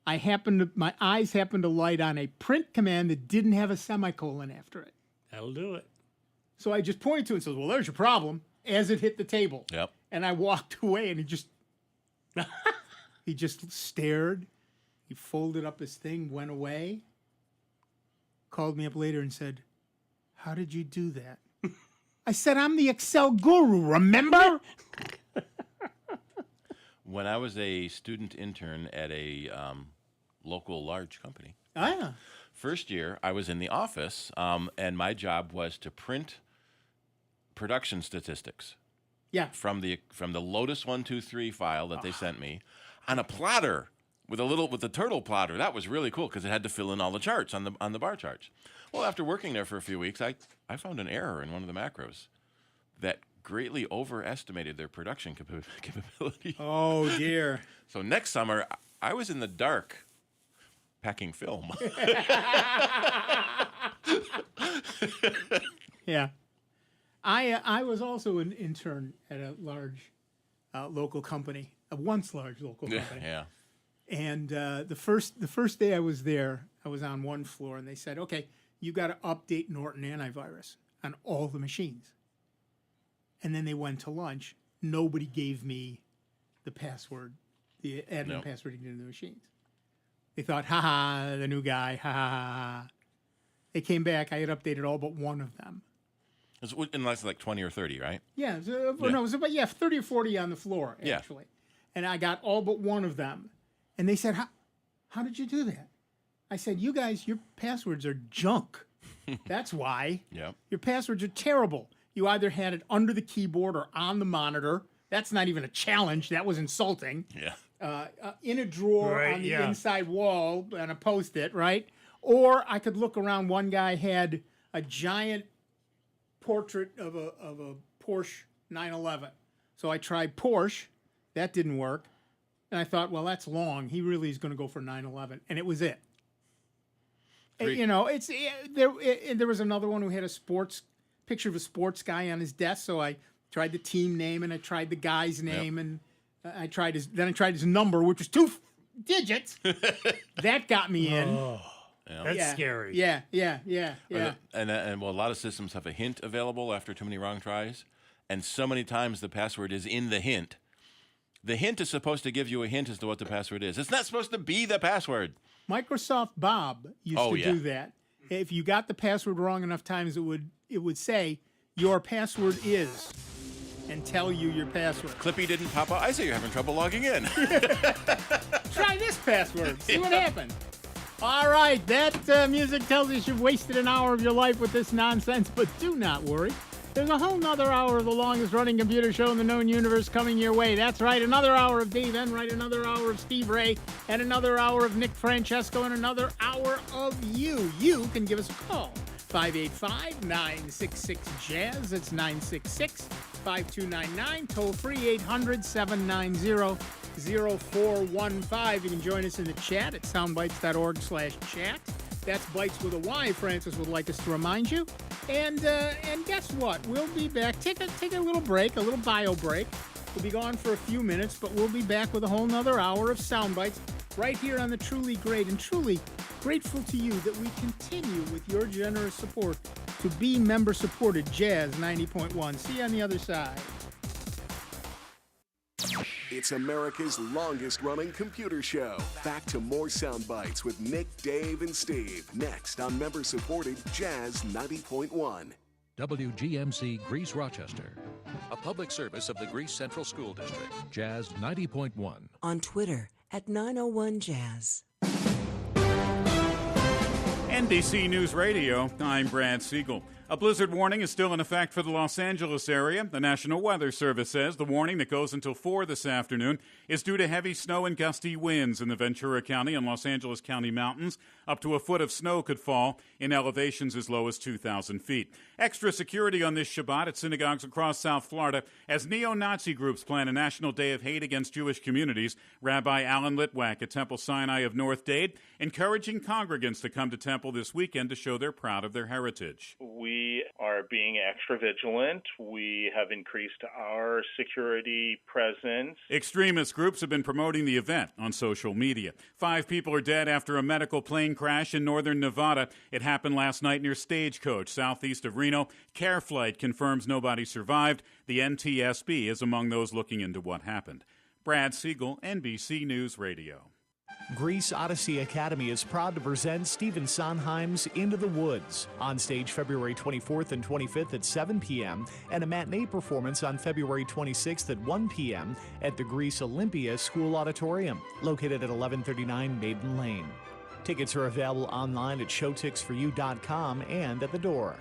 my eyes happened to light on a print command that didn't have a semicolon after it. That'll do it. So I just pointed to it and said, well, there's your problem, as it hit the table. Yep. And I walked away, and he just stared. He folded up his thing, went away, called me up later and said, how did you do that? I said, I'm the Excel guru, remember? When I was a student intern at a local large company, first year I was in the office, and my job was to print production statistics. Yeah. From the Lotus 123 file that they sent me on a plotter with the turtle plotter. That was really cool because it had to fill in all the charts on the bar charts. Well, after working there for a few weeks, I found an error in one of the macros that greatly overestimated their production capability. Oh, dear. So next summer, I was in the dark packing film. Yeah. I was also an intern at a large local company, a once large local company. Yeah. And the first day I was there, I was on one floor, and they said, okay, you got to update Norton antivirus on all the machines. And then they went to lunch. Nobody gave me the password, the admin password to get into the machines. They thought, the new guy, ha. They came back. I had updated all but one of them. Unless like 20 or 30, right? Yeah, it was about 30 or 40 on the floor, actually. Yeah. And I got all but one of them. And they said, how did you do that? I said, you guys, your passwords are junk. That's why. Yeah. Your passwords are terrible. You either had it under the keyboard or on the monitor. That's not even a challenge. That was insulting. Yeah. In a drawer on the inside wall on a Post-it, right? Or I could look around. One guy had a giant portrait of a Porsche 911. So I tried Porsche. That didn't work. And I thought, well, that's long. He really is going to go for 911. And it was it. You know, there was another one who had a picture of a sports guy on his desk. So I tried the team name and I tried the guy's name and I tried his number, which was 2 digits. That got me in. Oh, that's scary. Yeah. And a lot of systems have a hint available after too many wrong tries, and so many times the password is in the hint. The hint is supposed to give you a hint as to what the password is. It's not supposed to be the password. Microsoft Bob used to do that. If you got the password wrong enough times, it would say your password is, and tell you your password. Clippy didn't pop out. I say you're having trouble logging in. Try this password. See what happens. All right, that music tells us you've wasted an hour of your life with this nonsense, but do not worry. There's a whole nother hour of the longest-running computer show in the known universe coming your way. That's right, another hour of Dave Enright, another hour of Steve Ray, and another hour of Nick Francesco, and another hour of you. You can give us a call. 585-966-JAZZ. It's 966-5299. Toll free 800-790-0415. You can join us in the chat at soundbytes.org/chat. That's Bytes with a Y, Francis would like us to remind you. And guess what? We'll be back. Take a little break, a little bio break. We'll be gone for a few minutes, but we'll be back with a whole nother hour of Sound Bytes right here on the Truly Great, and truly grateful to you that we continue with your generous support to be member-supported Jazz 90.1. See you on the other side. It's America's longest-running computer show. Back to more Sound Bites with Nick, Dave, and Steve. Next on member-supported Jazz 90.1. WGMC Greece Rochester. A public service of the Greece Central School District. Jazz 90.1. On Twitter at 901jazz. NBC News Radio, I'm Brad Siegel. A blizzard warning is still in effect for the Los Angeles area. The National Weather Service says the warning that goes until 4 this afternoon is due to heavy snow and gusty winds in the Ventura County and Los Angeles County mountains. Up to a foot of snow could fall in elevations as low as 2,000 feet. Extra security on this Shabbat at synagogues across South Florida as neo-Nazi groups plan a national day of hate against Jewish communities. Rabbi Alan Litwack at Temple Sinai of North Dade encouraging congregants to come to Temple this weekend to show they're proud of their heritage. We we are being extra vigilant. We have increased our security presence. Extremist groups have been promoting the event on social media. 5 people are dead after a medical plane crash in northern Nevada. It happened last night near Stagecoach, southeast of Reno. CareFlight confirms nobody survived. The NTSB is among those looking into what happened. Brad Siegel, NBC News Radio. Greece Odyssey Academy is proud to present Stephen Sondheim's Into the Woods on stage February 24th and 25th at 7 p.m. and a matinee performance on February 26th at 1 p.m. at the Greece Olympia School Auditorium, located at 1139 Maiden Lane. Tickets are available online at showtixforyou.com and at the door.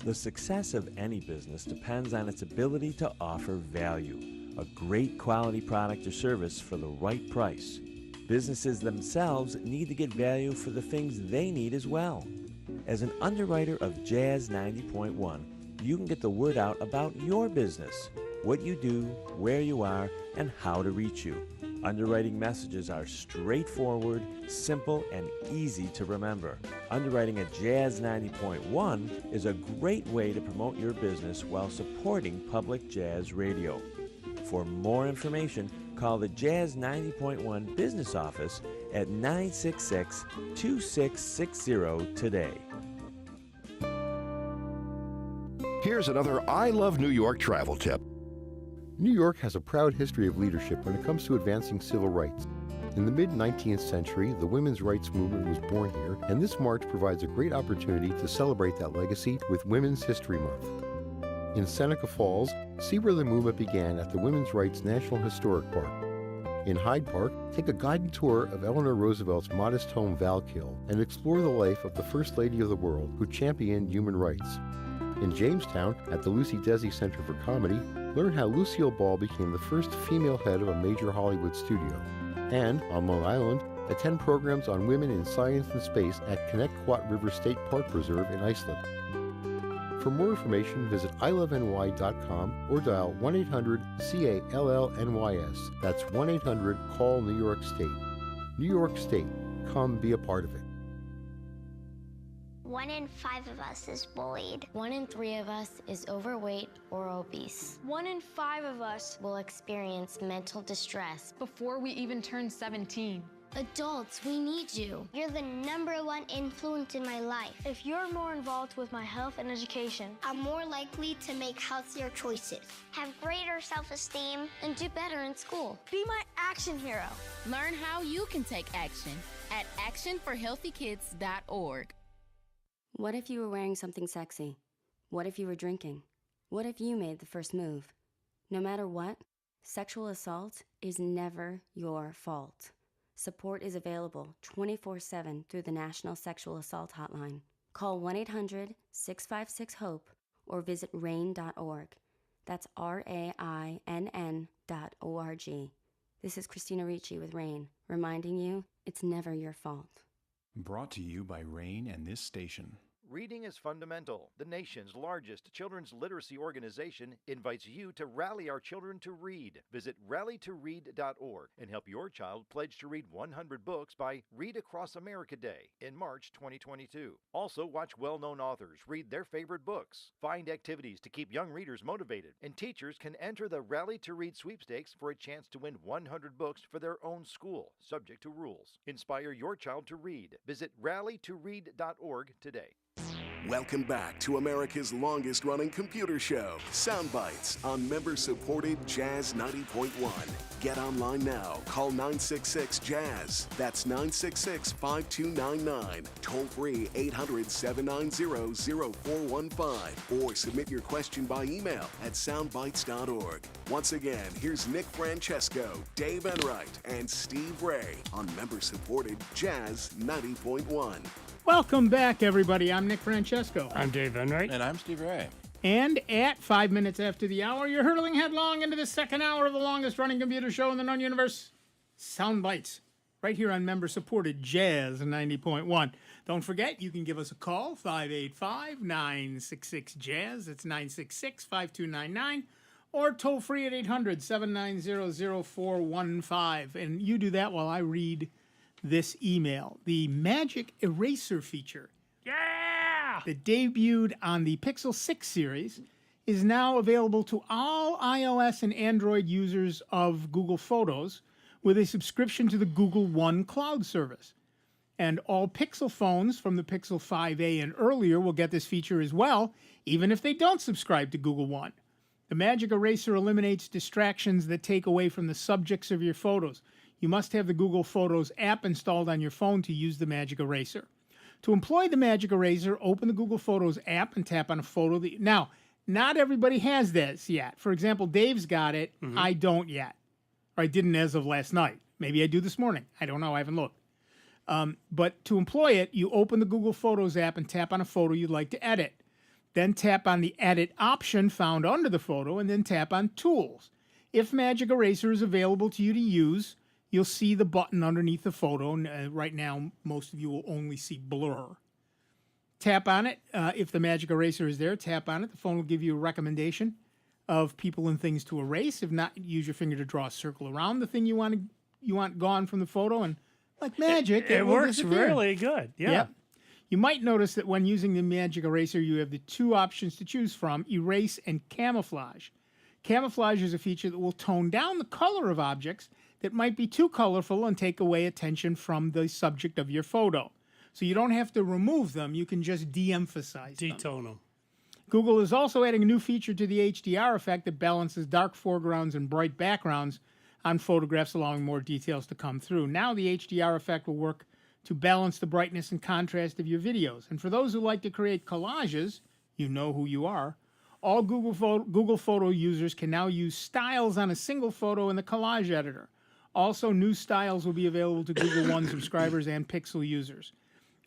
The success of any business depends on its ability to offer value. A great quality product or service for the right price. Businesses themselves need to get value for the things they need as well. As an underwriter of Jazz 90.1, you can get the word out about your business, what you do, where you are, and how to reach you. Underwriting messages are straightforward, simple, and easy to remember. Underwriting at Jazz 90.1 is a great way to promote your business while supporting public jazz radio. For more information, call the Jazz 90.1 business office at 966-2660 today. Here's another I Love New York travel tip. New York has a proud history of leadership when it comes to advancing civil rights. In the mid-19th century, the women's rights movement was born here, and this march provides a great opportunity to celebrate that legacy with Women's History Month. In Seneca Falls, see where the movement began at the Women's Rights National Historic Park. In Hyde Park, take a guided tour of Eleanor Roosevelt's modest home, Valkill, and explore the life of the First Lady of the World who championed human rights. In Jamestown, at the Lucy Desi Center for Comedy, learn how Lucille Ball became the first female head of a major Hollywood studio. And, on Long Island, attend programs on women in science and space at Connecticut River State Park Preserve in Iceland. For more information, visit iloveny.com or dial 1-800-CALLNYS. That's 1-800-CALL-New York State. New York State. Come be a part of it. 1 in 5 of us is bullied. 1 in 3 of us is overweight or obese. 1 in 5 of us will experience mental distress before we even turn 17. Adults, we need you. You're the #1 influence in my life. If you're more involved with my health and education, I'm more likely to make healthier choices, have greater self-esteem, and do better in school. Be my action hero. Learn how you can take action at actionforhealthykids.org. What if you were wearing something sexy? What if you were drinking? What if you made the first move? No matter what, sexual assault is never your fault. Support is available 24/7 through the National Sexual Assault Hotline. Call 1-800-656-HOPE or visit RAINN.org. That's RAINN.org. This is Christina Ricci with RAINN, reminding you it's never your fault. Brought to you by RAINN and this station. Reading is fundamental. The nation's largest children's literacy organization invites you to rally our children to read. Visit rallytoread.org and help your child pledge to read 100 books by Read Across America Day in March 2022. Also, watch well-known authors read their favorite books. Find activities to keep young readers motivated, and teachers can enter the Rally to Read sweepstakes for a chance to win 100 books for their own school, subject to rules. Inspire your child to read. Visit rallytoread.org today. Welcome back to America's longest-running computer show, Sound Bytes, on member-supported Jazz 90.1. Get online now. Call 966-JAZZ. That's 966-5299. Toll-free 800-790-0415. Or submit your question by email at soundbytes.org. Once again, here's Nick Francesco, Dave Enright, and Steve Ray on member-supported Jazz 90.1. Welcome back, everybody. I'm Nick Francesco. I'm Dave Enright. And I'm Steve Ray. And at 5 minutes after the hour, you're hurtling headlong into the second hour of the longest-running computer show in the known universe, Sound Bytes, right here on member-supported Jazz 90.1. Don't forget, you can give us a call, 585-966-JAZZ. It's 966-5299. Or toll-free at 800-790-0415. And you do that while I read this email. The Magic Eraser feature that debuted on the Pixel 6 series is now available to all iOS and Android users of Google Photos with a subscription to the Google One cloud service. And all Pixel phones from the Pixel 5a and earlier will get this feature as well, even if they don't subscribe to Google One. The Magic Eraser eliminates distractions that take away from the subjects of your photos. You must have the Google Photos app installed on your phone to use the Magic Eraser. To employ the Magic Eraser, open the Google Photos app and tap on a photo. Now, not everybody has this yet. For example, Dave's got it. I don't yet. Or I didn't as of last night. Maybe I do this morning. I don't know. I haven't looked. But to employ it, you open the Google Photos app and tap on a photo you'd like to edit. Then tap on the Edit option found under the photo, and then tap on Tools. If Magic Eraser is available to you to use, you'll see the button underneath the photo. And, right now, most of you will only see blur. Tap on it. If the Magic Eraser is there, tap on it. The phone will give you a recommendation of people and things to erase. If not, use your finger to draw a circle around the thing you want gone from the photo, and like magic, it will works disappear. really good. Yeah. Yep. You might notice that when using the Magic Eraser, you have the two options to choose from: erase and camouflage. Camouflage is a feature that will tone down the color of objects that might be too colorful and take away attention from the subject of your photo. So you don't have to remove them, you can just de-emphasize them. Detone them. Google is also adding a new feature to the HDR effect that balances dark foregrounds and bright backgrounds on photographs, allowing more details to come through. Now the HDR effect will work to balance the brightness and contrast of your videos. And for those who like to create collages, you know who you are, all Google Photo users can now use styles on a single photo in the collage editor. Also, new styles will be available to Google One subscribers and Pixel users.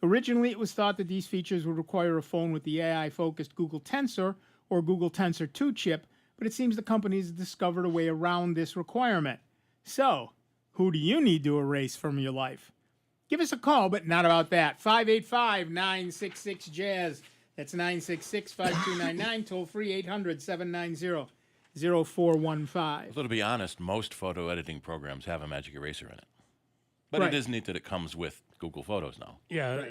Originally, it was thought that these features would require a phone with the AI-focused Google Tensor or Google Tensor 2 chip, but it seems the companies have discovered a way around this requirement. So, who do you need to erase from your life? Give us a call, but not about that. 585-966-JAZZ. That's 966-5299, toll free 800-790-0415. So to be honest, most photo editing programs have a Magic Eraser in it. But Right. it is neat that it comes with Google Photos now. Yeah,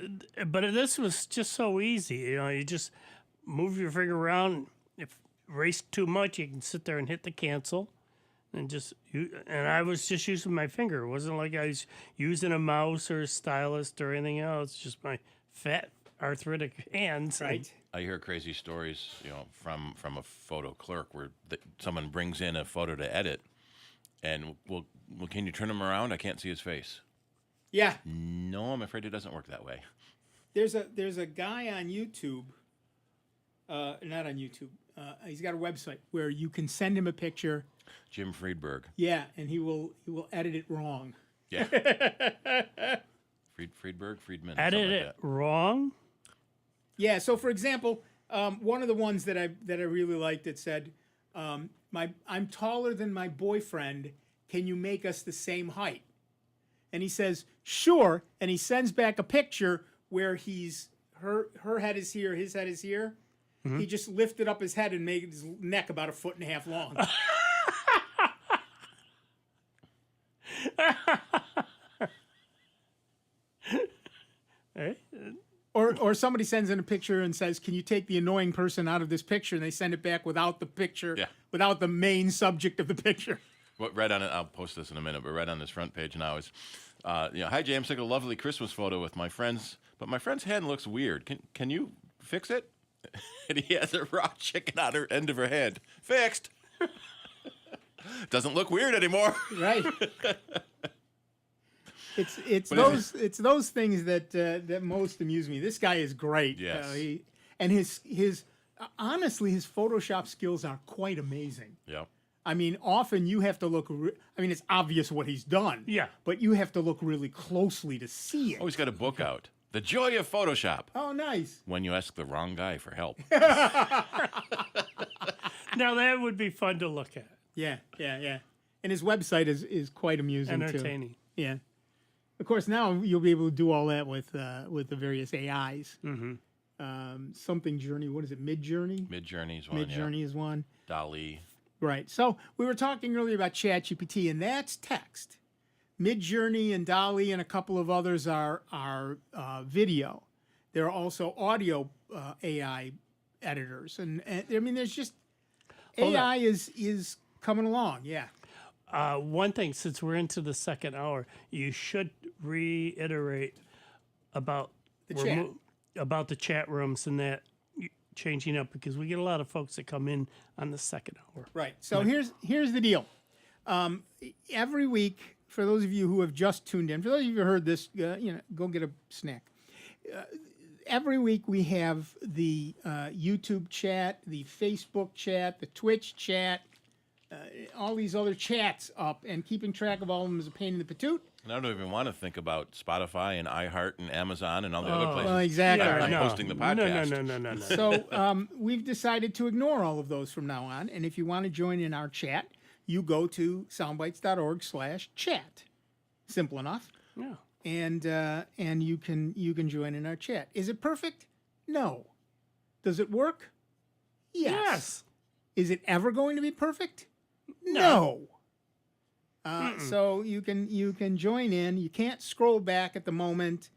but this was just so easy. You know, you just move your finger around. If erase too much, you can sit there and hit the cancel, and and I was just using my finger. It wasn't like I was using a mouse or a stylus or anything else. Just my fat arthritic hands. Right. I hear crazy stories, from a photo clerk where someone brings in a photo to edit, and well, can you turn him around? I can't see his face. Yeah. No, I'm afraid it doesn't work that way. There's a guy on YouTube, not on YouTube. He's got a website where you can send him a picture. Jim Friedberg. Yeah, and he will edit it wrong. Yeah. Friedman. Edit it wrong? Yeah. So, for example, one of the ones that I really liked, it said, "I'm taller than my boyfriend. Can you make us the same height?" And he says, "Sure." And he sends back a picture where her head is here, his head is here. Mm-hmm. He just lifted up his head and made his neck about 1.5 feet long. Or somebody sends in a picture and says, "Can you take the annoying person out of this picture?" And they send it back without the picture, without the main subject of the picture. What right on it? I'll post this in a minute, but right on this front page now is, "Hi James, took a lovely Christmas photo with my friends, but my friend's hand looks weird. Can you fix it?" And he has a raw chicken on her end of her hand. Fixed. Doesn't look weird anymore. Right. It's those things that most amuse me. This guy is great. Yes. His honestly, his Photoshop skills are quite amazing. Yeah. I mean, often you have to look. It's obvious what he's done. Yeah. But you have to look really closely to see it. Oh, he's got a book out. The Joy of Photoshop. Oh, nice. When you ask the wrong guy for help. Now that would be fun to look at. Yeah. And his website is quite amusing Entertaining. too. Yeah. Of course, now you'll be able to do all that with the various AIs. Mm-hmm. Something Journey. What is it? Midjourney. Midjourney is one. Midjourney is one. DALL-E. Right. So we were talking earlier about ChatGPT, and that's text. Midjourney and DALL-E and a couple of others are video. There are also audio AI editors, and I mean, there's just AI is coming along. Yeah. One thing, since we're into the second hour, you should reiterate about about the chat rooms and that changing up, because we get a lot of folks that come in on the second hour. Right. So here's the deal. Every week, for those of you who have just tuned in, for those of you who heard this, go get a snack. Every week we have the YouTube chat, the Facebook chat, the Twitch chat, all these other chats up, and keeping track of all of them is a pain in the patoot. And I don't even want to think about Spotify and iHeart and Amazon and all the other places. Well, exactly. I'm hosting the podcast. No. So we've decided to ignore all of those from now on. And if you want to join in our chat, you go to soundbites.org/chat. Simple enough. Yeah. And you can join in our chat. Is it perfect? No. Does it work? Yes. Is it ever going to be perfect? No. So you can join in. You can't scroll back at the moment.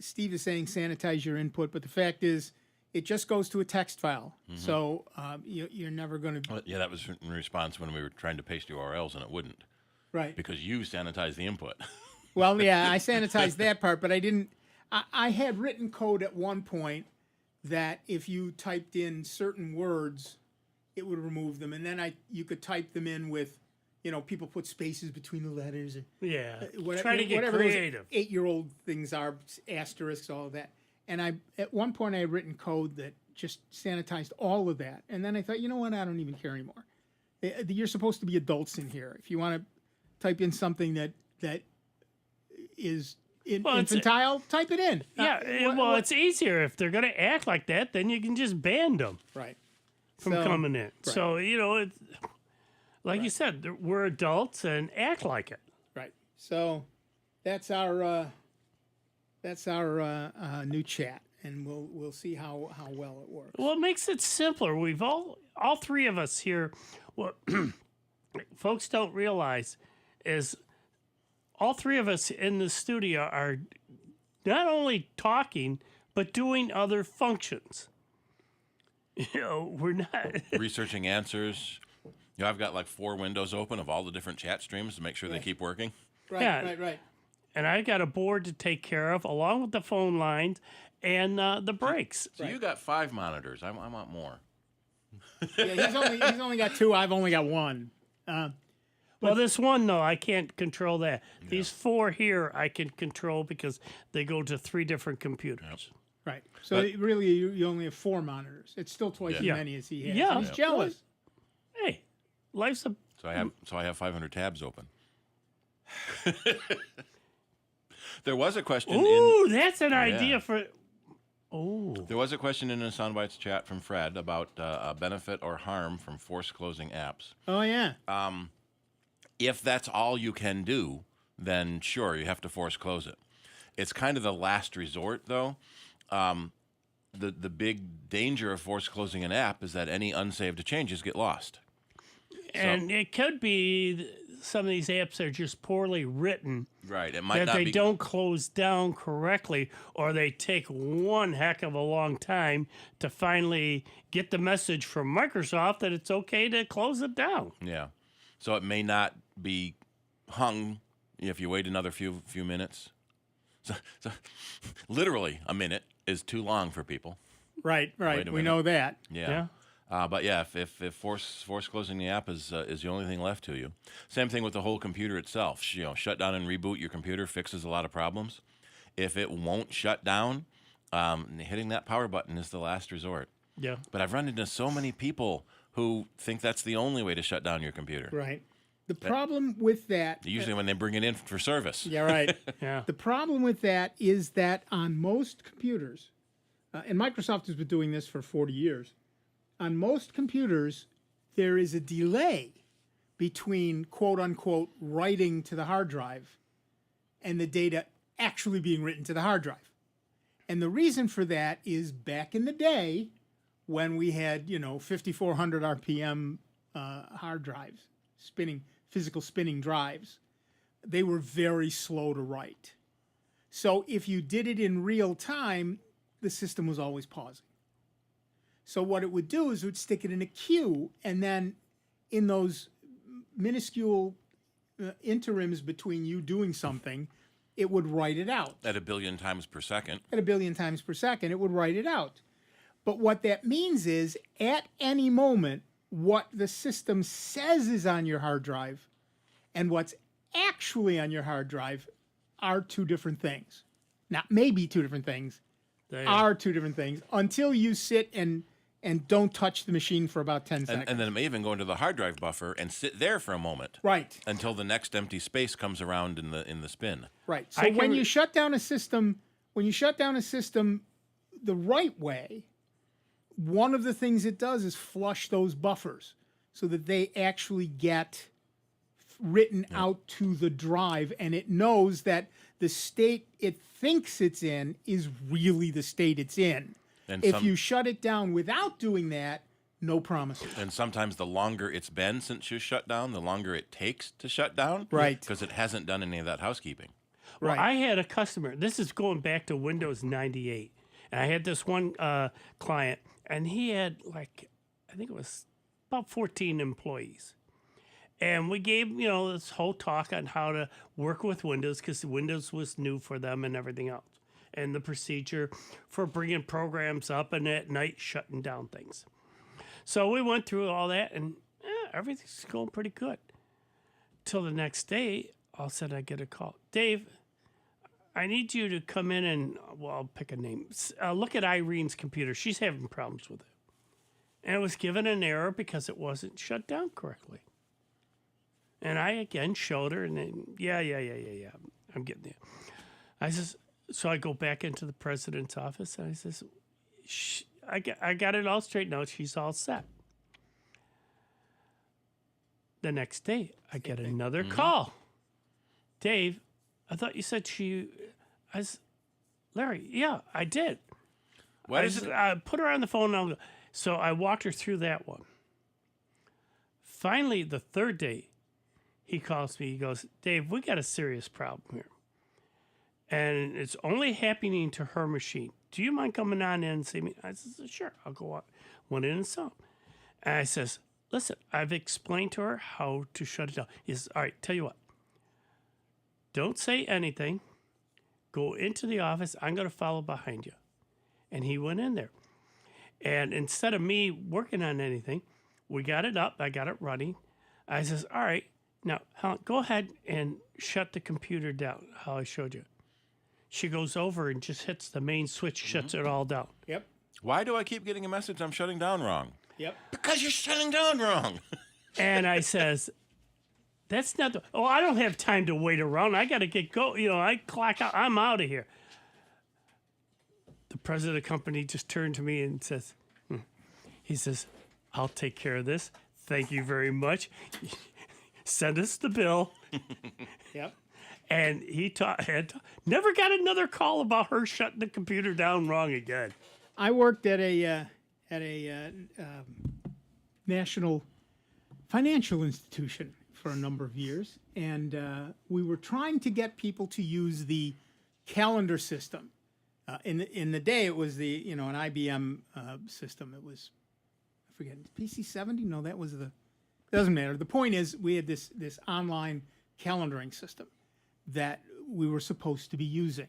Steve is saying sanitize your input, but the fact is, it just goes to a text file. Mm-hmm. So you're never going to. Yeah, that was in response when we were trying to paste URLs and it wouldn't. Right. Because you sanitized the input. Well, yeah, I sanitized that part, but I didn't. I had written code at one point that if you typed in certain words, it would remove them, and then you could type them in with, people put spaces between the letters. And, try to get creative. 8-year-old things are asterisks, all of that. And at one point I had written code that just sanitized all of that, and then I thought, you know what, I don't even care anymore. You're supposed to be adults in here. If you want to type in something that is infantile, type it in. Yeah, it's easier. If they're going to act like that, then you can just ban them. Right. From coming in. Right. So, it's, like you said, we're adults and act like it. Right. So that's our new chat, and we'll see how well it works. Well, it makes it simpler. We've all three of us here, what folks don't realize is all three of us in the studio are not only talking, but doing other functions. We're not researching answers. I've got like 4 windows open of all the different chat streams to make sure they keep working. Right. And I got a board to take care of, along with the phone lines and the breaks. So you got 5 monitors. I want more. Yeah, he's only got 2. I've only got 1. Well, this one, though, I can't control that. Yeah. These 4 here I can control because they go to 3 different computers. Yep. Right. So really, you only have 4 monitors. It's still twice as many as he has. Yeah. And he's jealous. Hey, life's a... So I have 500 tabs open. There was a question. That's an idea for... There was a question in the Soundbites chat from Fred about benefit or harm from force closing apps. Oh, yeah. If that's all you can do, then sure, you have to force close it. It's kind of the last resort, though. The big danger of force closing an app is that any unsaved changes get lost. And it could be some of these apps are just poorly written. Right. It might that not they be... don't close down correctly, or they take one heck of a long time to finally get the message from Microsoft that it's okay to close it down. Yeah. So it may not be hung if you wait another few minutes. So literally a minute is too long for people. Right. We know that. Yeah. But yeah, if force closing the app is the only thing left to you. Same thing with the whole computer itself. Shut down and reboot your computer fixes a lot of problems. If it won't shut down, hitting that power button is the last resort. Yeah. But I've run into so many people who think that's the only way to shut down your computer. Right. The problem with that... Usually when they bring it in for service. Yeah, right. Yeah. The problem with that is that on most computers, and Microsoft has been doing this for 40 years, on most computers, there is a delay between, quote-unquote, writing to the hard drive and the data actually being written to the hard drive. And the reason for that is back in the day when we had, 5,400 RPM hard drives, physical spinning drives, they were very slow to write. So if you did it in real time, the system was always pausing. So what it would do is it would stick it in a queue, and then in those minuscule interims between you doing something, it would write it out. At 1 billion times per second. At 1 billion times per second, it would write it out. But what that means is, at any moment, what the system says is on your hard drive and what's actually on your hard drive are two different things. Not maybe two different things, are two different things, until you sit and don't touch the machine for about 10 seconds. And then it may even go into the hard drive buffer and sit there for a moment. Right. Until the next empty space comes around in the spin. Right. So when you shut down a system, the right way, one of the things it does is flush those buffers so that they actually get written out to the drive, and it knows that the state it thinks it's in is really the state it's in. And if you shut it down without doing that, no promises. And sometimes the longer it's been since you shut down, the longer it takes to shut down. Right. Because it hasn't done any of that housekeeping. Well, I had a customer. This is going back to Windows 98. And I had this one client, and he had I think it was about 14 employees. And we gave, this whole talk on how to work with Windows, because Windows was new for them and everything else. And the procedure for bringing programs up and at night shutting down things. So we went through all that, and everything's going pretty good. Till the next day, all of a sudden I get a call. Dave, I need you to come in and, I'll pick a name. Look at Irene's computer. She's having problems with it. And it was given an error because it wasn't shut down correctly. And I, again, showed her, and then, yeah, I'm getting there. I says, so I go back into the president's office, and I says, I got it all straightened out. She's all set. The next day, I get another call. Dave, I thought you said I said, Larry, yeah, I did. I put her on the phone. So I walked her through that one. Finally, the third day, he calls me. He goes, Dave, we got a serious problem here. And it's only happening to her machine. Do you mind coming on in and see me? I said, sure, I'll go on. Went in and saw him. And I says, listen, I've explained to her how to shut it down. He says, all right, tell you what. Don't say anything. Go into the office. I'm going to follow behind you. And he went in there. And instead of me working on anything, we got it up. I got it running. I says, all right, now Helen, go ahead and shut the computer down, how I showed you. She goes over and just hits the main switch, shuts it all down. Yep. Why do I keep getting a message I'm shutting down wrong? Yep. Because you're shutting down wrong. And I says, that's not I don't have time to wait around. I got to get I clock out. I'm out of here. The president of the company just turned to me and says, he says, I'll take care of this. Thank you very much. Send us the bill. Yep. And he never got another call about her shutting the computer down wrong again. I worked at a national financial institution for a number of years, and we were trying to get people to use the calendar system. In the day, it was an IBM system. It was, I forget, PC-70? No, that was doesn't matter. The point is, we had this online calendaring system that we were supposed to be using.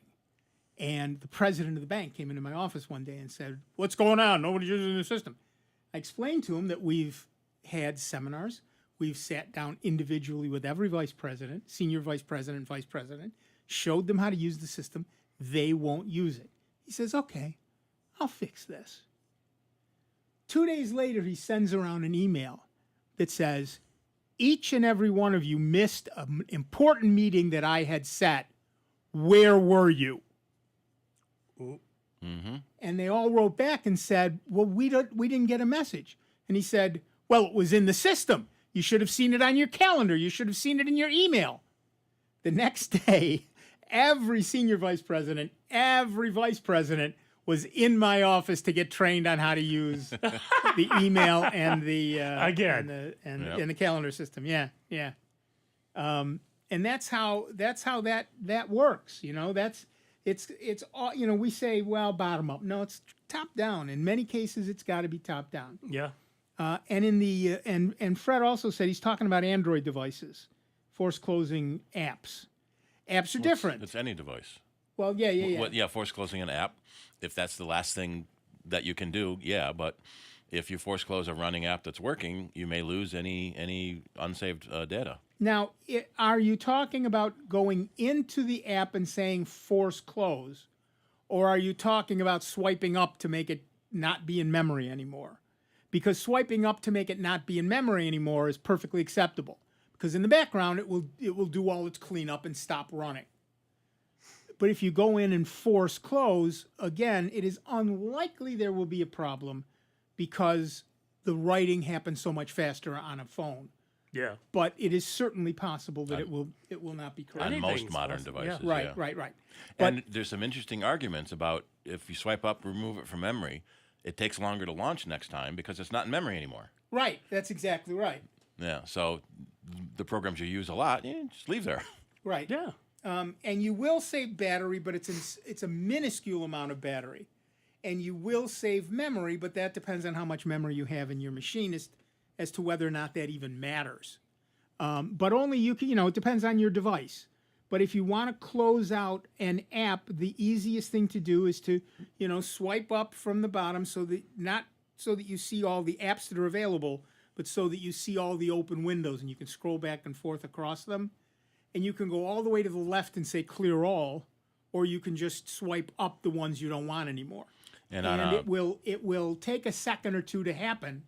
And the president of the bank came into my office one day and said, what's going on? Nobody's using the system. I explained to him that we've had seminars. We've sat down individually with every vice president, senior vice president, vice president, showed them how to use the system. They won't use it. He says, okay, I'll fix this. 2 days later, he sends around an email that says, each and every one of you missed an important meeting that I had set. Where were you? Mm-hmm. And they all wrote back and said, well, we didn't get a message. And he said, well, it was in the system. You should have seen it on your calendar. You should have seen it in your email. The next day, every senior vice president, every vice president was in my office to get trained on how to use the email and the and the calendar system. Yeah. And that's how that works. It's all, we say, well, bottom up. No, it's top down. In many cases, it's got to be top down. Yeah. And in the and Fred also said he's talking about Android devices, force closing apps. Apps are different. It's any device. Well, yeah. Force closing an app, if that's the last thing that you can do, yeah. But if you force close a running app that's working, you may lose any unsaved data. Now, are you talking about going into the app and saying force close, or are you talking about swiping up to make it not be in memory anymore? Because swiping up to make it not be in memory anymore is perfectly acceptable, because in the background it will do all its cleanup and stop running. But if you go in and force close, again, it is unlikely there will be a problem because the writing happens so much faster on a phone. Yeah. But it is certainly possible that it will not be correct. On most modern devices. Yeah. Right. And there's some interesting arguments about if you swipe up, remove it from memory, it takes longer to launch next time because it's not in memory anymore. Right. That's exactly right. Yeah. So the programs you use a lot, just leave there. Right. Yeah. And you will save battery, but it's a minuscule amount of battery. And you will save memory, but that depends on how much memory you have in your machine as to whether or not that even matters. But only you can, it depends on your device. But if you want to close out an app, the easiest thing to do is to, swipe up from the bottom not so that you see all the apps that are available, but so that you see all the open windows and you can scroll back and forth across them. And you can go all the way to the left and say clear all, or you can just swipe up the ones you don't want anymore. And it will take a second or two to happen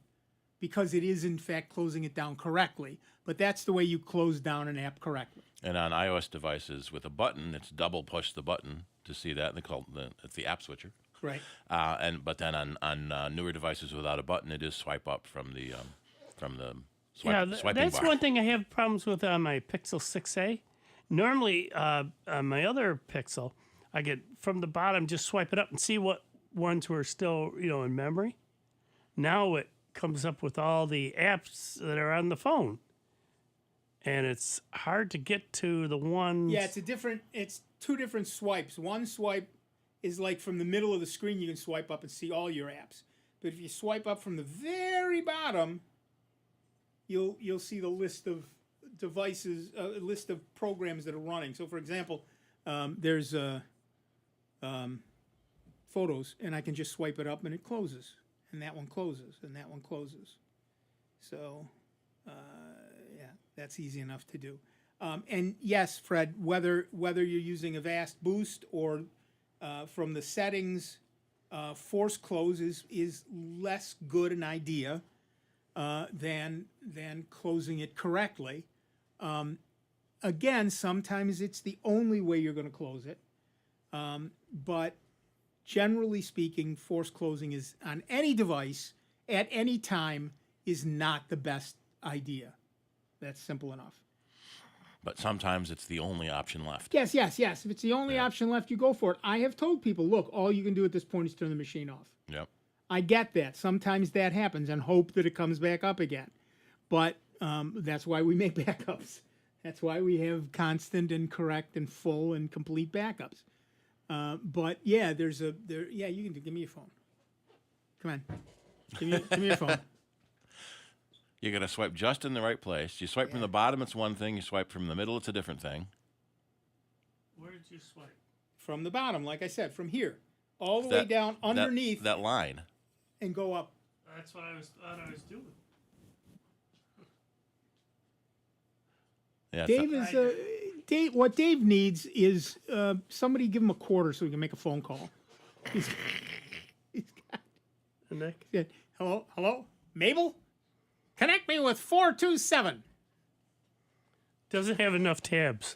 because it is in fact closing it down correctly. But that's the way you close down an app correctly. And on iOS devices with a button, it's double push the button to see that. It's the app switcher. Right. But then on newer devices without a button, it is swipe up from the swiping that's bar. one thing I have problems with on my Pixel 6a. Normally, on my other Pixel, I get from the bottom, just swipe it up and see what ones were still, in memory. Now it comes up with all the apps that are on the phone. And it's hard to get to the ones. Yeah, it's two different swipes. One swipe is like from the middle of the screen, you can swipe up and see all your apps. But if you swipe up from the very bottom, you'll see the list of devices, a list of programs that are running. So, for example, there's Photos, and I can just swipe it up and it closes, and that one closes, and that one closes. So, that's easy enough to do. And yes, Fred, whether you're using Avast Boost or from the settings, force close is less good an idea than closing it correctly. Again, sometimes it's the only way you're going to close it, but generally speaking, force closing is on any device at any time is not the best idea. That's simple enough. But sometimes it's the only option left. Yes. If it's the only option left, you go for it. I have told people, look, all you can do at this point is turn the machine off. Yep. I get that. Sometimes that happens and hope that it comes back up again. But that's why we make backups. That's why we have constant and correct and full and complete backups. But yeah, you can give me your phone. Come on. Give me your phone. You got to swipe just in the right place. You swipe from the bottom, it's one thing. You swipe from the middle, it's a different thing. Where did you swipe? From the bottom, like I said, from here, all the way down underneath that line, and go up. That's what I thought I was doing. Yeah, Dave. What Dave needs is somebody give him a quarter so he can make a phone call. He's got. Nick? Yeah. Hello, Mabel. Connect me with 427. Doesn't have enough tabs.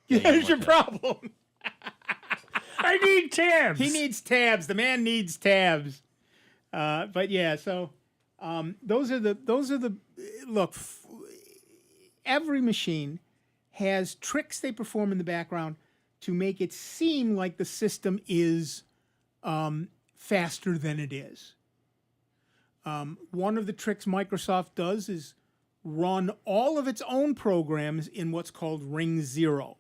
Here's your problem. I need tabs. He needs tabs. The man needs tabs. But yeah, so those are the look. Every machine has tricks they perform in the background to make it seem like the system is faster than it is. One of the tricks Microsoft does is run all of its own programs in what's called Ring 0.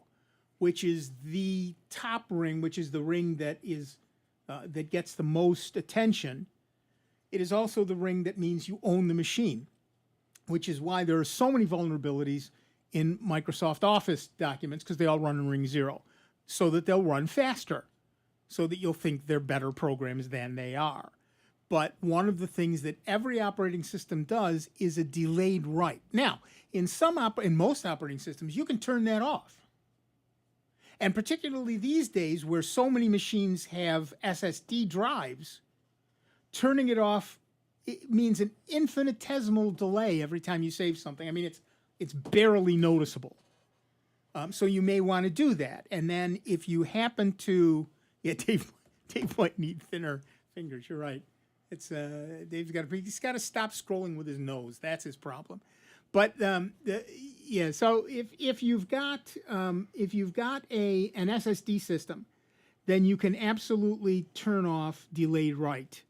which is the top ring, which is the ring that that gets the most attention, it is also the ring that means you own the machine, which is why there are so many vulnerabilities in Microsoft Office documents, because they all run in Ring 0, so that they'll run faster, so that you'll think they're better programs than they are. But one of the things that every operating system does is a delayed write. Now, in most operating systems, you can turn that off. And particularly these days, where so many machines have SSD drives, turning it off, it means an infinitesimal delay every time you save something. I mean, it's barely noticeable. So you may want to do that. And then if you happen to, Dave might need thinner fingers. You're right. It's Dave's got to stop scrolling with his nose. That's his problem. But so if you've got an SSD system, then you can absolutely turn off delayed write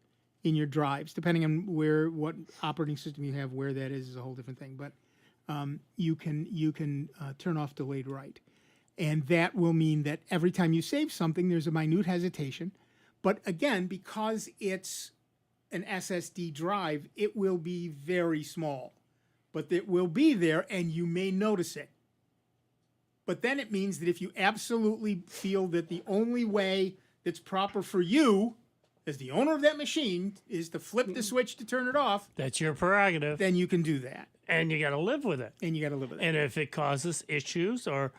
in your drives, depending on what operating system you have. Where that is a whole different thing. But you can turn off delayed write, and that will mean that every time you save something, there's a minute hesitation. But again, because it's an SSD drive, it will be very small. But it will be there, and you may notice it. But then it means that if you absolutely feel that the only way that's proper for you, as the owner of that machine, is to flip the switch to turn it off, that's your prerogative. Then you can do that. And you got to live with it. And if it causes issues or,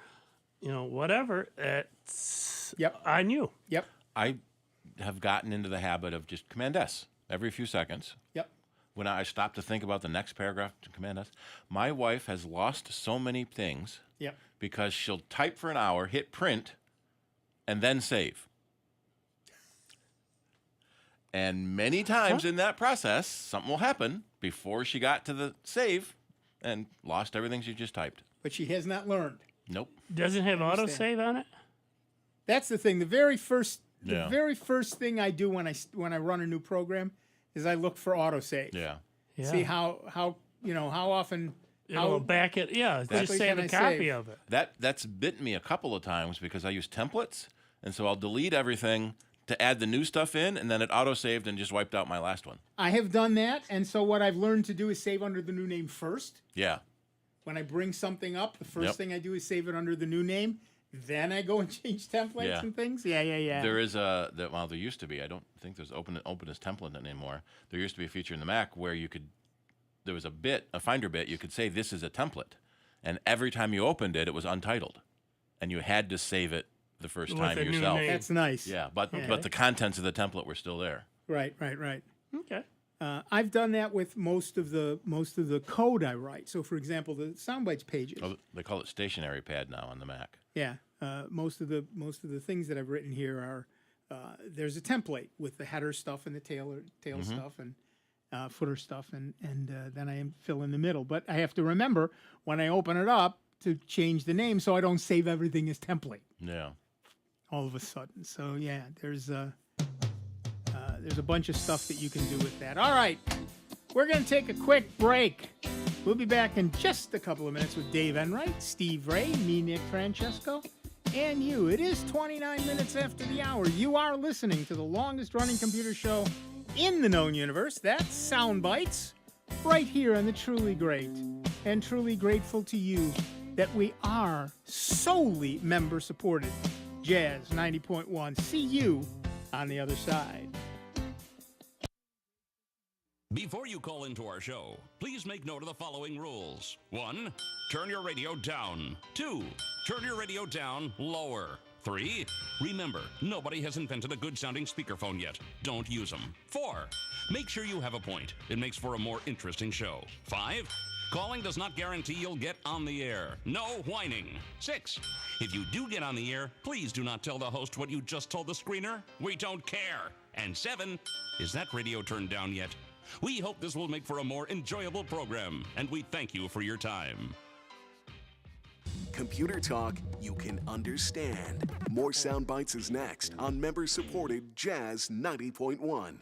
whatever, it's on you. Yep. I have gotten into the habit of just Command S every few seconds. Yep. When I stop to think about the next paragraph to Command S, my wife has lost so many things. Yep. Because she'll type for an hour, hit print, and then save. And many times in that process, something will happen before she got to the save and lost everything she just typed. But she has not learned. Nope. Doesn't have autosave on it? That's the thing. The very first thing I do when I run a new program is I look for autosave. Yeah. See how often it'll back it. Yeah, just save a copy of it. That's bitten me a couple of times because I use templates, and so I'll delete everything to add the new stuff in, and then it auto-saved and just wiped out my last one. I have done that, and so what I've learned to do is save under the new name first. Yeah. When I bring something up, the first thing I do is save it under the new name. Then I go and change templates and things. Yeah. There is there used to be. I don't think there's open as template anymore. There used to be a feature in the Mac where there was a Finder bit. You could say this is a template, and every time you opened it, it was untitled, and you had to save it the first time yourself. That's nice. Yeah, but the contents of the template were still there. Right. Okay. I've done that with most of the code I write. So, for example, the Soundbites pages. Oh, they call it stationary pad now on the Mac. Yeah. Most of the things that I've written here are there's a template with the header stuff and the tail stuff and footer stuff, and then I fill in the middle. But I have to remember when I open it up to change the name so I don't save everything as template. Yeah. All of a sudden. So yeah, there's a bunch of stuff that you can do with that. All right, we're going to take a quick break. We'll be back in just a couple of minutes with Dave Enright, Steve Ray, me, Nick Francesco, and you. It is 29 minutes after the hour. You are listening to the longest-running computer show in the known universe. That's Soundbites, right here on the Truly Great. And truly grateful to you that we are solely member-supported. Jazz 90.1. See you on the other side. Before you call into our show, please make note of the following rules. 1, turn your radio down. 2, turn your radio down lower. 3, remember, nobody has invented a good-sounding speakerphone yet. Don't use them. 4, make sure you have a point. It makes for a more interesting show. 5, calling does not guarantee you'll get on the air. No whining. 6, if you do get on the air, please do not tell the host what you just told the screener. We don't care. And 7, is that radio turned down yet? We hope this will make for a more enjoyable program, and we thank you for your time. Computer talk you can understand. More Soundbites is next on member-supported Jazz 90.1.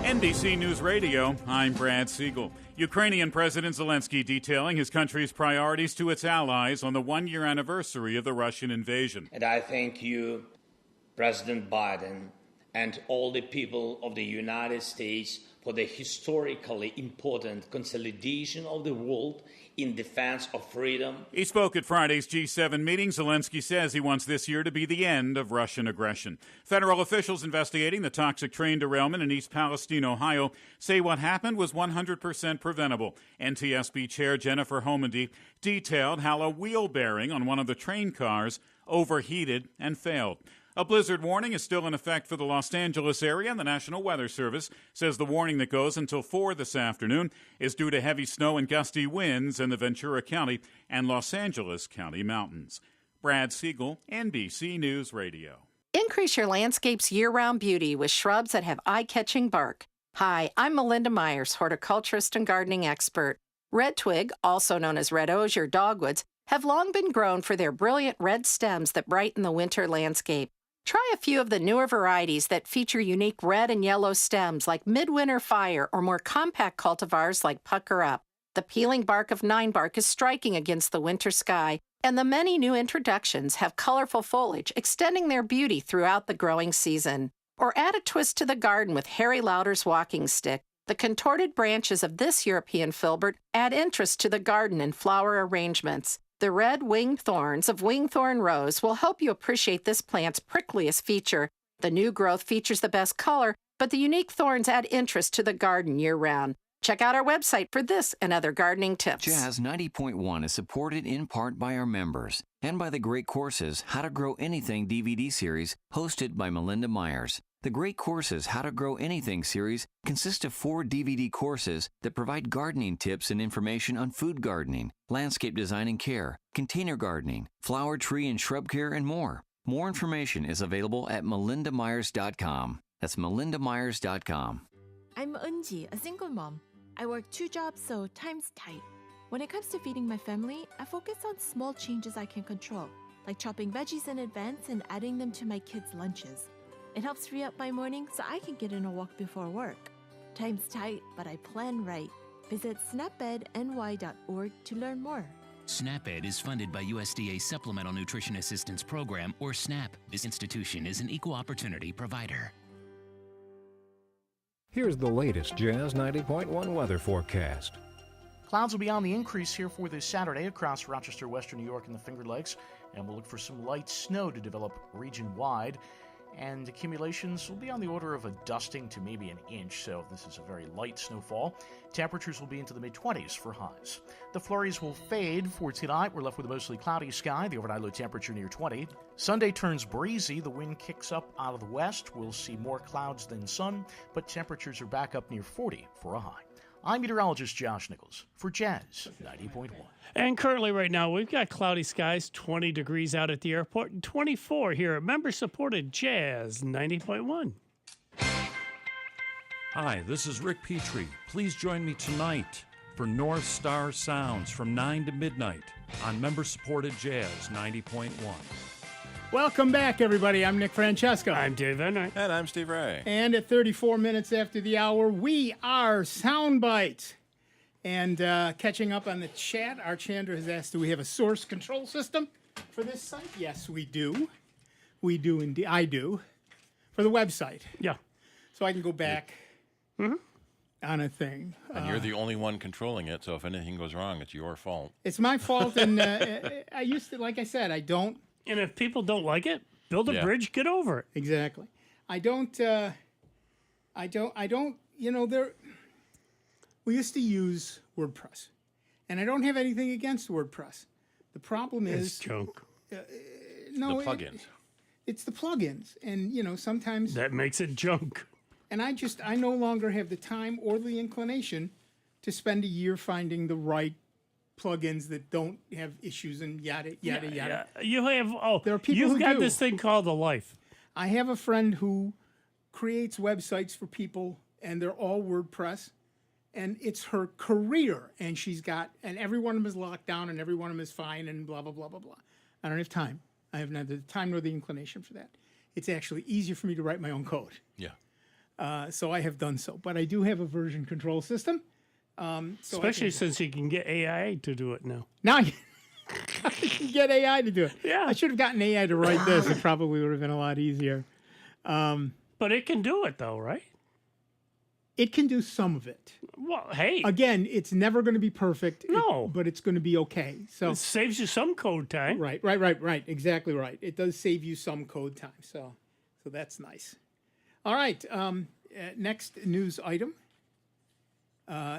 NBC News Radio, I'm Brad Siegel. Ukrainian President Zelensky detailing his country's priorities to its allies on the one-year anniversary of the Russian invasion. And I thank you, President Biden, and all the people of the United States for the historically important consolidation of the world in defense of freedom. He spoke at Friday's G7 meeting. Zelensky says he wants this year to be the end of Russian aggression. Federal officials investigating the toxic train derailment in East Palestine, Ohio, say what happened was 100% preventable. NTSB Chair Jennifer Homendy detailed how a wheel bearing on one of the train cars overheated and failed. A blizzard warning is still in effect for the Los Angeles area, and the National Weather Service says the warning that goes until 4 this afternoon is due to heavy snow and gusty winds in the Ventura County and Los Angeles County mountains. Brad Siegel, NBC News Radio. Increase your landscape's year-round beauty with shrubs that have eye-catching bark. Hi, I'm Melinda Myers, horticulturist and gardening expert. Red twig, also known as red osier dogwoods, have long been grown for their brilliant red stems that brighten the winter landscape. Try a few of the newer varieties that feature unique red and yellow stems like Midwinter Fire or more compact cultivars like Pucker Up. The peeling bark of ninebark is striking against the winter sky, and the many new introductions have colorful foliage extending their beauty throughout the growing season. Or add a twist to the garden with Harry Lauder's walking stick. The contorted branches of this European filbert add interest to the garden and flower arrangements. The red winged thorns of wingthorn rose will help you appreciate this plant's prickliest feature. The new growth features the best color, but the unique thorns add interest to the garden year-round. Check out our website for this and other gardening tips. Jazz 90.1 is supported in part by our members and by the great courses How to Grow Anything DVD series hosted by Melinda Myers. The Great Courses How to Grow Anything series consists of 4 DVD courses that provide gardening tips and information on food gardening, landscape design and care, container gardening, flower, tree, and shrub care, and more. More information is available at melindamyers.com. That's melindamyers.com. I'm Eunji, a single mom. I work 2 jobs, so time's tight. When it comes to feeding my family, I focus on small changes I can control, like chopping veggies in advance and adding them to my kids' lunches. It helps free up my morning so I can get in a walk before work. Time's tight, but I plan right. Visit snapedny.org to learn more. SNAP-Ed is funded by USDA Supplemental Nutrition Assistance Program, or SNAP. This institution is an equal opportunity provider. Here's the latest Jazz 90.1 weather forecast. Clouds will be on the increase here for this Saturday across Rochester, Western New York, and the Finger Lakes, and we'll look for some light snow to develop region-wide. And accumulations will be on the order of a dusting to maybe an inch, so this is a very light snowfall. Temperatures will be into the mid-20s for highs. The flurries will fade for tonight. We're left with a mostly cloudy sky, the overnight low temperature near 20. Sunday turns breezy. The wind kicks up out of the west. We'll see more clouds than sun, but temperatures are back up near 40 for a high. I'm meteorologist Josh Nichols for Jazz 90.1. And currently right now, we've got cloudy skies, 20 degrees out at the airport, and 24 here at member-supported Jazz 90.1. Hi, this is Rick Petrie. Please join me tonight for North Star Sounds from 9 to midnight on member-supported Jazz 90.1. Welcome back, everybody. I'm Nick Francesco. I'm Dave Enright. And I'm Steve Ray. And at 34 minutes after the hour, we are Soundbite. And catching up on the chat, our Chandra has asked, do we have a source control system for this site? Yes, we do. We do indeed. I do. For the website. Yeah. So I can go back on a thing. And you're the only one controlling it, so if anything goes wrong, it's your fault. It's my fault, and I used to, like I said, I don't. And if people don't like it, build a bridge, get over it. Exactly. I don't, you know, we used to use WordPress, and I don't have anything against WordPess. The problem is it's junk. No, the plugins. It's the plugins, and you know sometimes that makes it junk. And I no longer have the time or the inclination to spend a year finding the right plugins that don't have issues and yada yada yada. You have there are people you've who got do. this thing called a life. I have a friend who creates websites for people, and they're all WordPress. And it's her career, and every one of them is locked down, and every one of them is fine, and blah, blah, blah, blah, blah. I don't have time. I have neither the time nor the inclination for that. It's actually easier for me to write my own code. Yeah. So I have done so. But I do have a version control system. Especially since you can get AI to do it now. Now I can get AI to do it. Yeah. I should have gotten AI to write this. It probably would have been a lot easier. But it can do it, though, right? It can do some of it. Well, hey. Again, it's never going to be perfect. No. But it's going to be okay. So it saves you some code time. Right. Exactly right. It does save you some code time. So that's nice. All right. Next news item.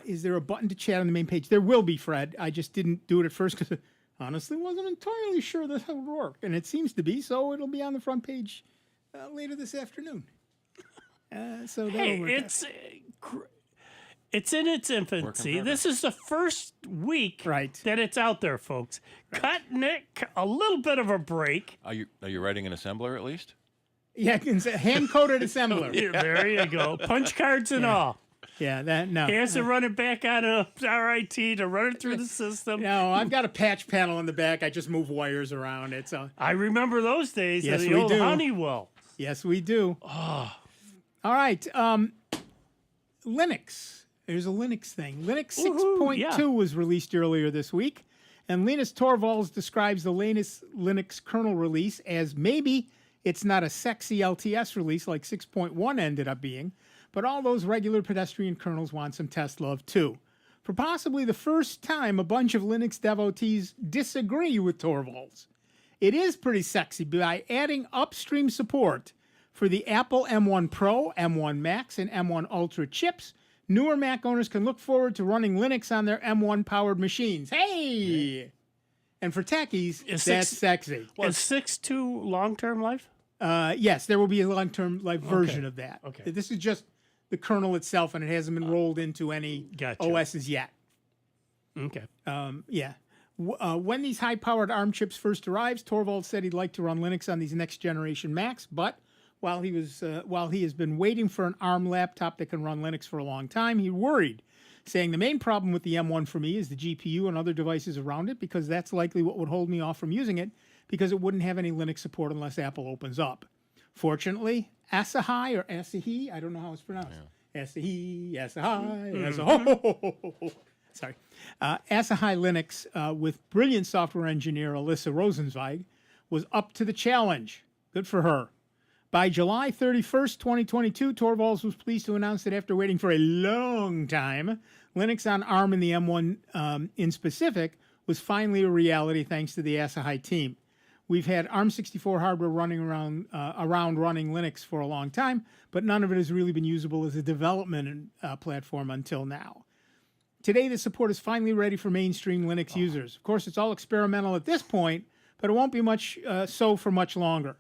Is there a button to chat on the main page? There will be, Fred. I just didn't do it at first because I honestly wasn't entirely sure that would work. And it seems to be, so it'll be on the front page later this afternoon. So that'll work out. It's in its infancy. This is the first week that it's out there, folks. Right. Cut Nick a little bit of a break. Are you writing an assembler at least? Yeah, hand-coded assembler. Yeah, there you go. Punch cards and all. Yeah, no. He has to run it back on a RIT to run it through the system. No, I've got a patch panel in the back. I just move wires around. I remember those days. Yes, the we old do. Honeywell. Yes, we do. Oh. All right. Linux. There's a Linux thing. Linux 6.2 was released earlier this week, and Linus Torvalds describes the latest Linux kernel release as maybe it's not a sexy LTS release like 6.1 ended up being, but all those regular pedestrian kernels want some test love too. For possibly the first time, a bunch of Linux devotees disagree with Torvalds. It is pretty sexy by adding upstream support for the Apple M1 Pro, M1 Max, and M1 Ultra chips. Newer Mac owners can look forward to running Linux on their M1-powered machines. Hey! And for techies, that's sexy. Is 6.2 long-term life? Yes, there will be a long-term life version of that. Okay. This is just the kernel itself, and it hasn't been rolled into any OSs yet. Okay. Yeah. When these high-powered ARM chips first arrived, Torvalds said he'd like to run Linux on these next-generation Macs, but while he has been waiting for an ARM laptop that can run Linux for a long time, he worried, saying the main problem with the M1 for me is the GPU and other devices around it, because that's likely what would hold me off from using it, because it wouldn't have any Linux support unless Apple opens up. Fortunately, Asahi or Asahi, I don't know how it's pronounced. Yeah. Asahi, Asahi. Sorry. Asahi Linux, with brilliant software engineer Alyssa Rosenzweig, was up to the challenge. Good for her. By July 31st, 2022, Torvalds was pleased to announce that after waiting for a long time, Linux on ARM and the M1 in specific was finally a reality thanks to the Asahi team. We've had ARM64 hardware running around running Linux for a long time, but none of it has really been usable as a development platform until now. Today, the support is finally ready for mainstream Linux users. Of course, it's all experimental at this point, but it won't be much so for much longer.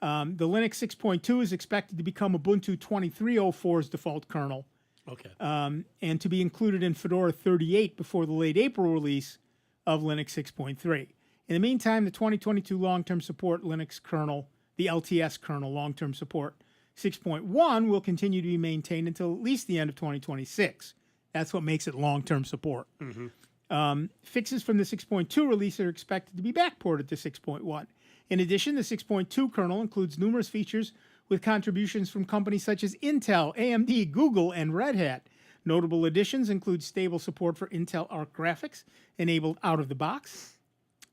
The Linux 6.2 is expected to become Ubuntu 23.04's default kernel, and to be included in Fedora 38 before the late April release of Linux 6.3. In the meantime, the 2022 long-term support Linux kernel, the LTS kernel long-term support 6.1 will continue to be maintained until at least the end of 2026. That's what makes it long-term support. Fixes from the 6.2 release are expected to be backported to 6.1. In addition, the 6.2 kernel includes numerous features with contributions from companies such as Intel, AMD, Google, and Red Hat. Notable additions include stable support for Intel Arc graphics enabled out of the box,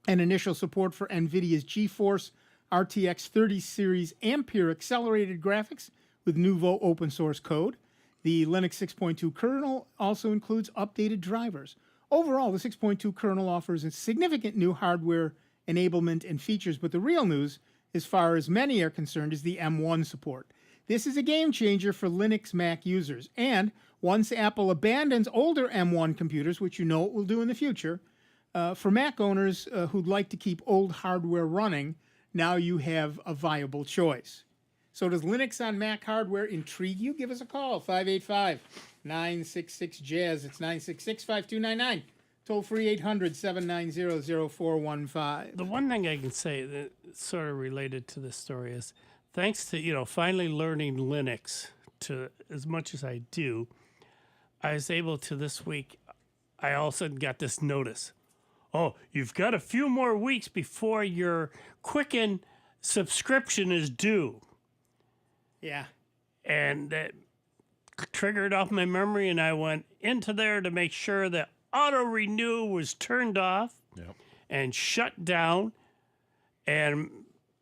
and initial support for NVIDIA's GeForce RTX 30 series Ampere accelerated graphics with Nouveau open source code. The Linux 6.2 kernel also includes updated drivers. Overall, the 6.2 kernel offers a significant new hardware enablement and features, but the real news, as far as many are concerned, is the M1 support. This is a game changer for Linux Mac users, and once Apple abandons older M1 computers, which you know it will do in the future, for Mac owners who'd like to keep old hardware running, now you have a viable choice. So does Linux on Mac hardware intrigue you? Give us a call, 585-966-JAZZ. It's 966-5299. Toll free 800-790-0415. The one thing I can say that's sort of related to this story is, thanks to finally learning Linux to as much as I do, I was able to this week. I all of a sudden got this notice. Oh, you've got a few more weeks before your Quicken subscription is due. Yeah. And triggered off my memory, and I went into there to make sure that auto renew was turned off and shut down. And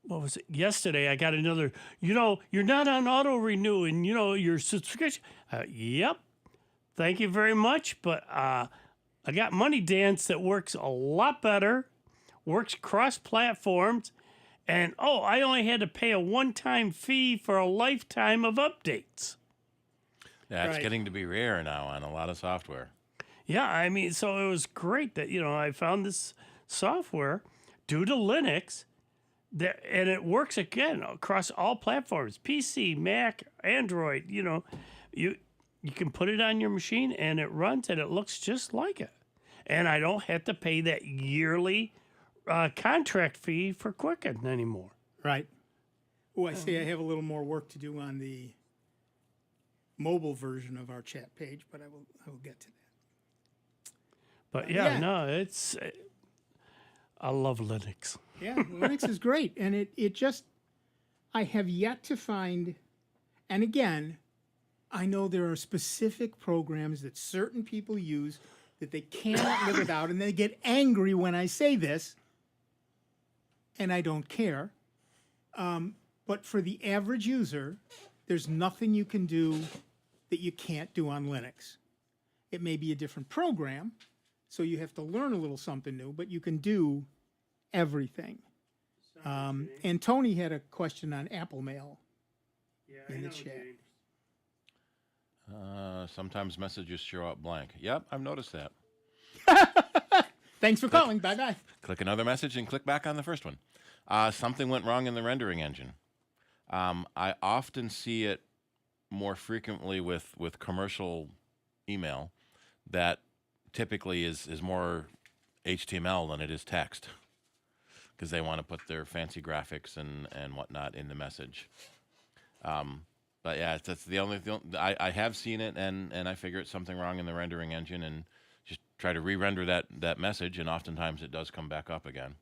what was it? Yesterday, I got another, you're not on auto renew, and your subscription. Yep. Thank you very much. But I got Money Dance that works a lot better, works cross platforms. And, I only had to pay a one-time fee for a lifetime of updates. That's getting to be rare now on a lot of software. Yeah, I mean, so it was great that, I found this software due to Linux, and it works, again, across all platforms, PC, Mac, Android, you can put it on your machine, and it runs, and it looks just like it. And I don't have to pay that yearly contract fee for Quicken anymore. Right. Oh, I see I have a little more work to do on the mobile version of our chat page, but I will get to that. But it's I love Linux. Yeah, Linux is great, and it just, I have yet to find, and again, I know there are specific programs that certain people use that they cannot live without, and they get angry when I say this, and I don't care. But for the average user, there's nothing you can do that you can't do on Linux. It may be a different program, so you have to learn a little something new, but you can do everything. And Tony had a question on Apple Mail in the chat. Sometimes messages show up blank. Yep, I've noticed that. Thanks for calling. Bye-bye. Click another message and click back on the first one. Something went wrong in the rendering engine. I often see it more frequently with commercial email that typically is more HTML than it is text, because they want to put their fancy graphics and whatnot in the message. But yeah, that's the only thing. I have seen it, and I figure it's something wrong in the rendering engine, and just try to re-render that message, and oftentimes it does come back up again.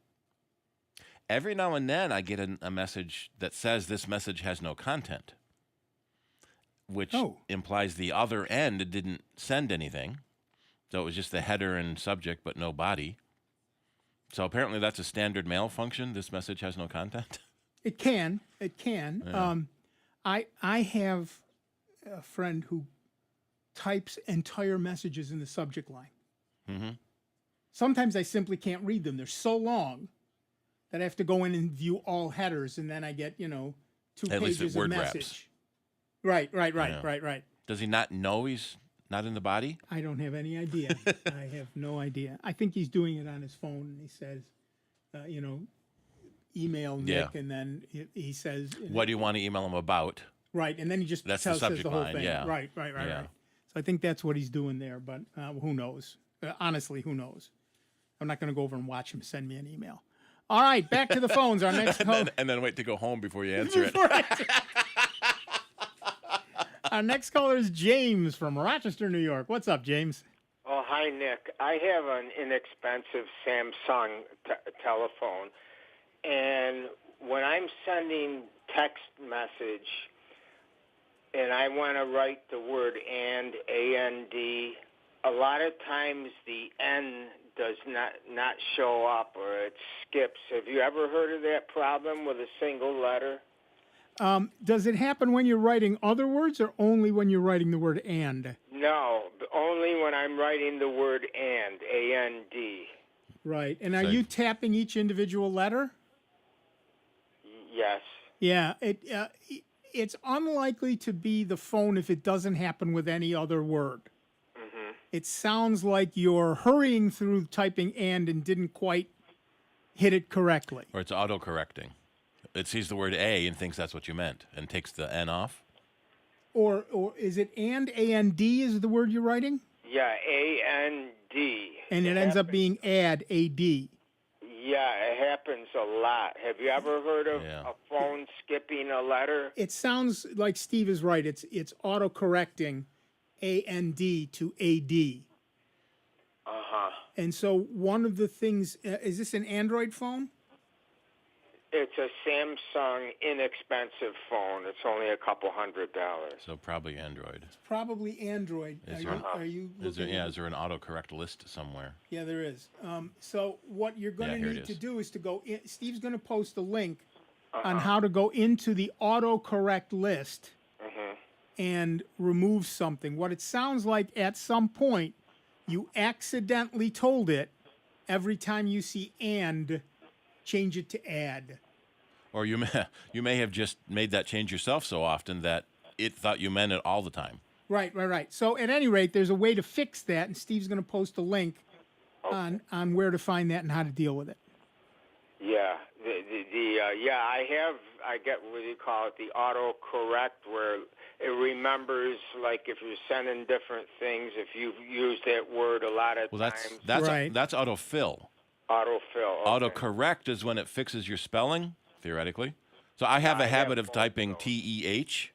Every now and then I get a message that says this message has no content, which implies the other end didn't send anything. So it was just the header and subject, but no body. So apparently that's a standard mail function. This message has no content. It can. Yeah. I have a friend who types entire messages in the subject line. Mm-hmm. Sometimes I simply can't read them. They're so long that I have to go in and view all headers, and then I get, 2 At least pages it word of message. wraps. Right. Does he not know he's not in the body? I don't have any idea. I have no idea. I think he's doing it on his phone, and he says, email Nick, and then he says, what do you want to email him about? Right, and then he just that's says the subject the whole line. thing. Yeah. Right. So I think that's what he's doing there, but who knows? Honestly, who knows? I'm not going to go over and watch him send me an email. All right, back to the phones. Our next and then wait to go home before you answer it. Our next caller is James from Rochester, New York. What's up, James? Oh, hi, Nick. I have an inexpensive Samsung telephone, and when I'm sending text message and I want to write the word and, A-N-D, a lot of times the N does not show up, or it skips. Have you ever heard of that problem with a single letter? Does it happen when you're writing other words, or only when you're writing the word and? No, only when I'm writing the word and, A-N-D. Right. And are you tapping each individual letter? Yes. Yeah. It's unlikely to be the phone if it doesn't happen with any other word. It sounds like you're hurrying through typing and didn't quite hit it correctly. Or it's auto-correcting. It sees the word A and thinks that's what you meant and takes the N off. Or is it and, A-N-D is the word you're writing? Yeah, A-N-D. And it ends up being add, A-D. Yeah, it happens a lot. Have you ever heard of a phone skipping a letter? It sounds like Steve is right. It's auto-correcting A-N-D to A-D. Uh-huh. And so one of the things, is this an Android phone? It's a Samsung inexpensive phone. It's only a couple $100. So probably Android. It's probably Android. Is Are you is there, looking at- is there an autocorrect list somewhere? Yeah, there is. So what you're going to here it need to is. do is to go in. Steve's going to post a link Uh-huh. on how to go into the autocorrect list Mm-hmm. and remove something. What it sounds like at some point, you accidentally told it every time you see and, change it to add. Or you may have just made that change yourself so often that it thought you meant it all the time. Right. So at any rate, there's a way to fix that, and Steve's going to post a link on where to find that and how to deal with it. Yeah, I get what you call it, the autocorrect, where it remembers, like if you're sending different things, if you've used that word a lot of Well, times. that's autofill. Autofill. Okay. Autocorrect is when it fixes your spelling, theoretically. So I have a habit of typing TEH,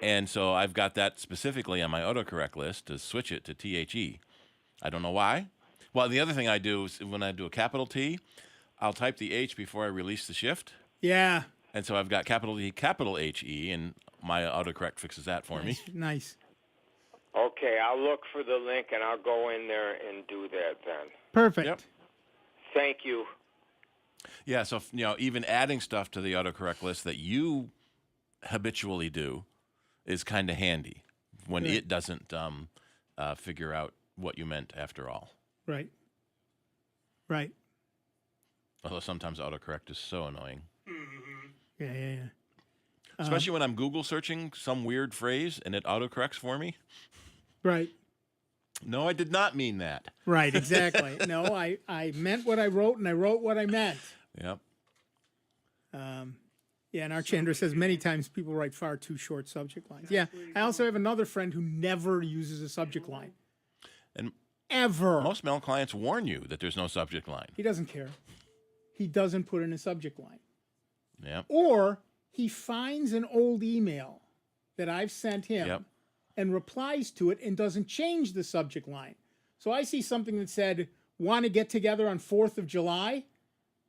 and so I've got that specifically on my autocorrect list to switch it to THE. I don't know why. Well, the other thing I do is when I do a capital T, I'll type the H before I release the shift. Yeah. And so I've got capital T, capital HE, and my autocorrect fixes that for me. Nice. Okay, I'll look for the link and I'll go in there and do that then. Perfect. Yep. Thank you. Yeah, so even adding stuff to the autocorrect list that you habitually do is kind of handy when Right. it doesn't figure out what you meant after all. Right. Although sometimes autocorrect is so annoying. Yeah. Especially when I'm Google searching some weird phrase and it autocorrects for me. Right. No, I did not mean that. Right, exactly. No, I meant what I wrote, and I wrote what I meant. Yep. Yeah, and Archandra says many times people write far too short subject lines. Yeah, I also have another friend who never uses a subject line. And ever. Most mail clients warn you that there's no subject line. He doesn't care. He doesn't put in a subject line. Yeah. Or he finds an old email that I've sent him Yep. and replies to it and doesn't change the subject line. So I see something that said, want to get together on 4th of July?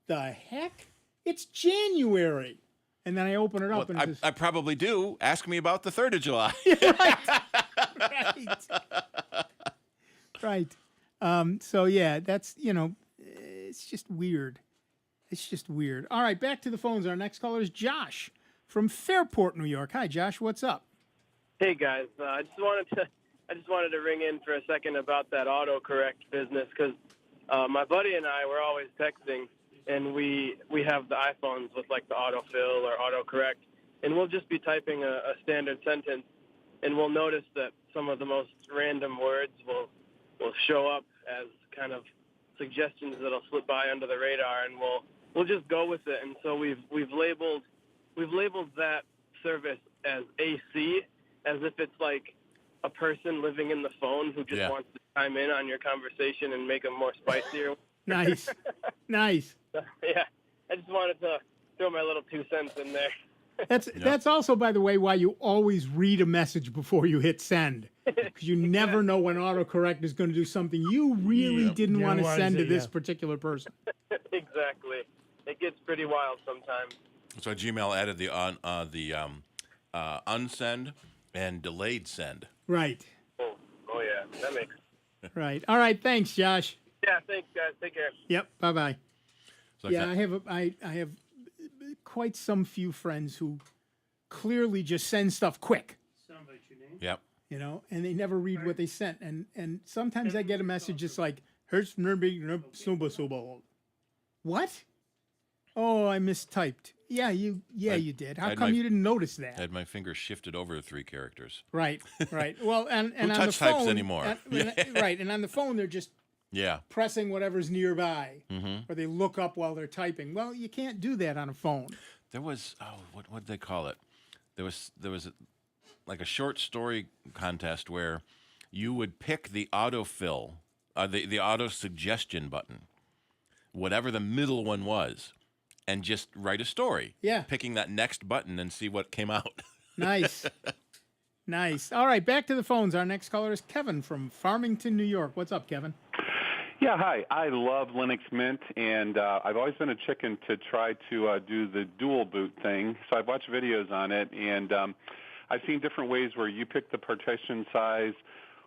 The heck? It's January. And then I open it up and it says, I probably do. Ask me about the 3rd of July. Right. So yeah, that's, it's just weird. It's just weird. All right, back to the phones. Our next caller is Josh from Fairport, New York. Hi, Josh. What's up? Hey guys, I just wanted to ring in for a second about that autocorrect business because my buddy and I were always texting, and we have the iPhones with like the autofill or autocorrect, and we'll just be typing a standard sentence, and we'll notice that some of the most random words will show up as kind of suggestions that'll slip by under the radar, and we'll just go with it. And so we've labeled that service as AC, as if it's like a person living in the phone who just wants to chime in on your conversation and make them more spicier. Nice. Nice. Yeah, I just wanted to throw my little 2 cents in there. That's also, by the way, why you always read a message before you hit send. Because you never know when autocorrect is going to do something you really didn't want to send to this particular person. Exactly. It gets pretty wild sometimes. So Gmail added the unsend and delayed send. Right. Oh yeah, that makes. Right. All right. Thanks, Josh. Yeah. Thanks, guys. Take care. Yep. Bye bye. So Yeah, I have quite some few friends who clearly just send stuff quick. Yep. And they never read what they sent. And sometimes I get a message just like, what? Oh, I mistyped. Yeah, you did. How come you didn't notice that? I had my finger shifted over 3 characters. Right. Well, and Who on the touch phone, types anymore? Right, and on the phone they're just pressing whatever's nearby, or they look up while they're typing. Well, you can't do that on a phone. There was what did they call it? There was like a short story contest where you would pick the autofill, the auto suggestion button, whatever the middle one was, and just write a story. Yeah. Picking that next button and see what came out. Nice. Nice. All right, back to the phones. Our next caller is Kevin from Farmington, New York. What's up, Kevin? Yeah, hi. I love Linux Mint, and I've always been a chicken to try to do the dual boot thing. So I've watched videos on it, and I've seen different ways where you pick the partition size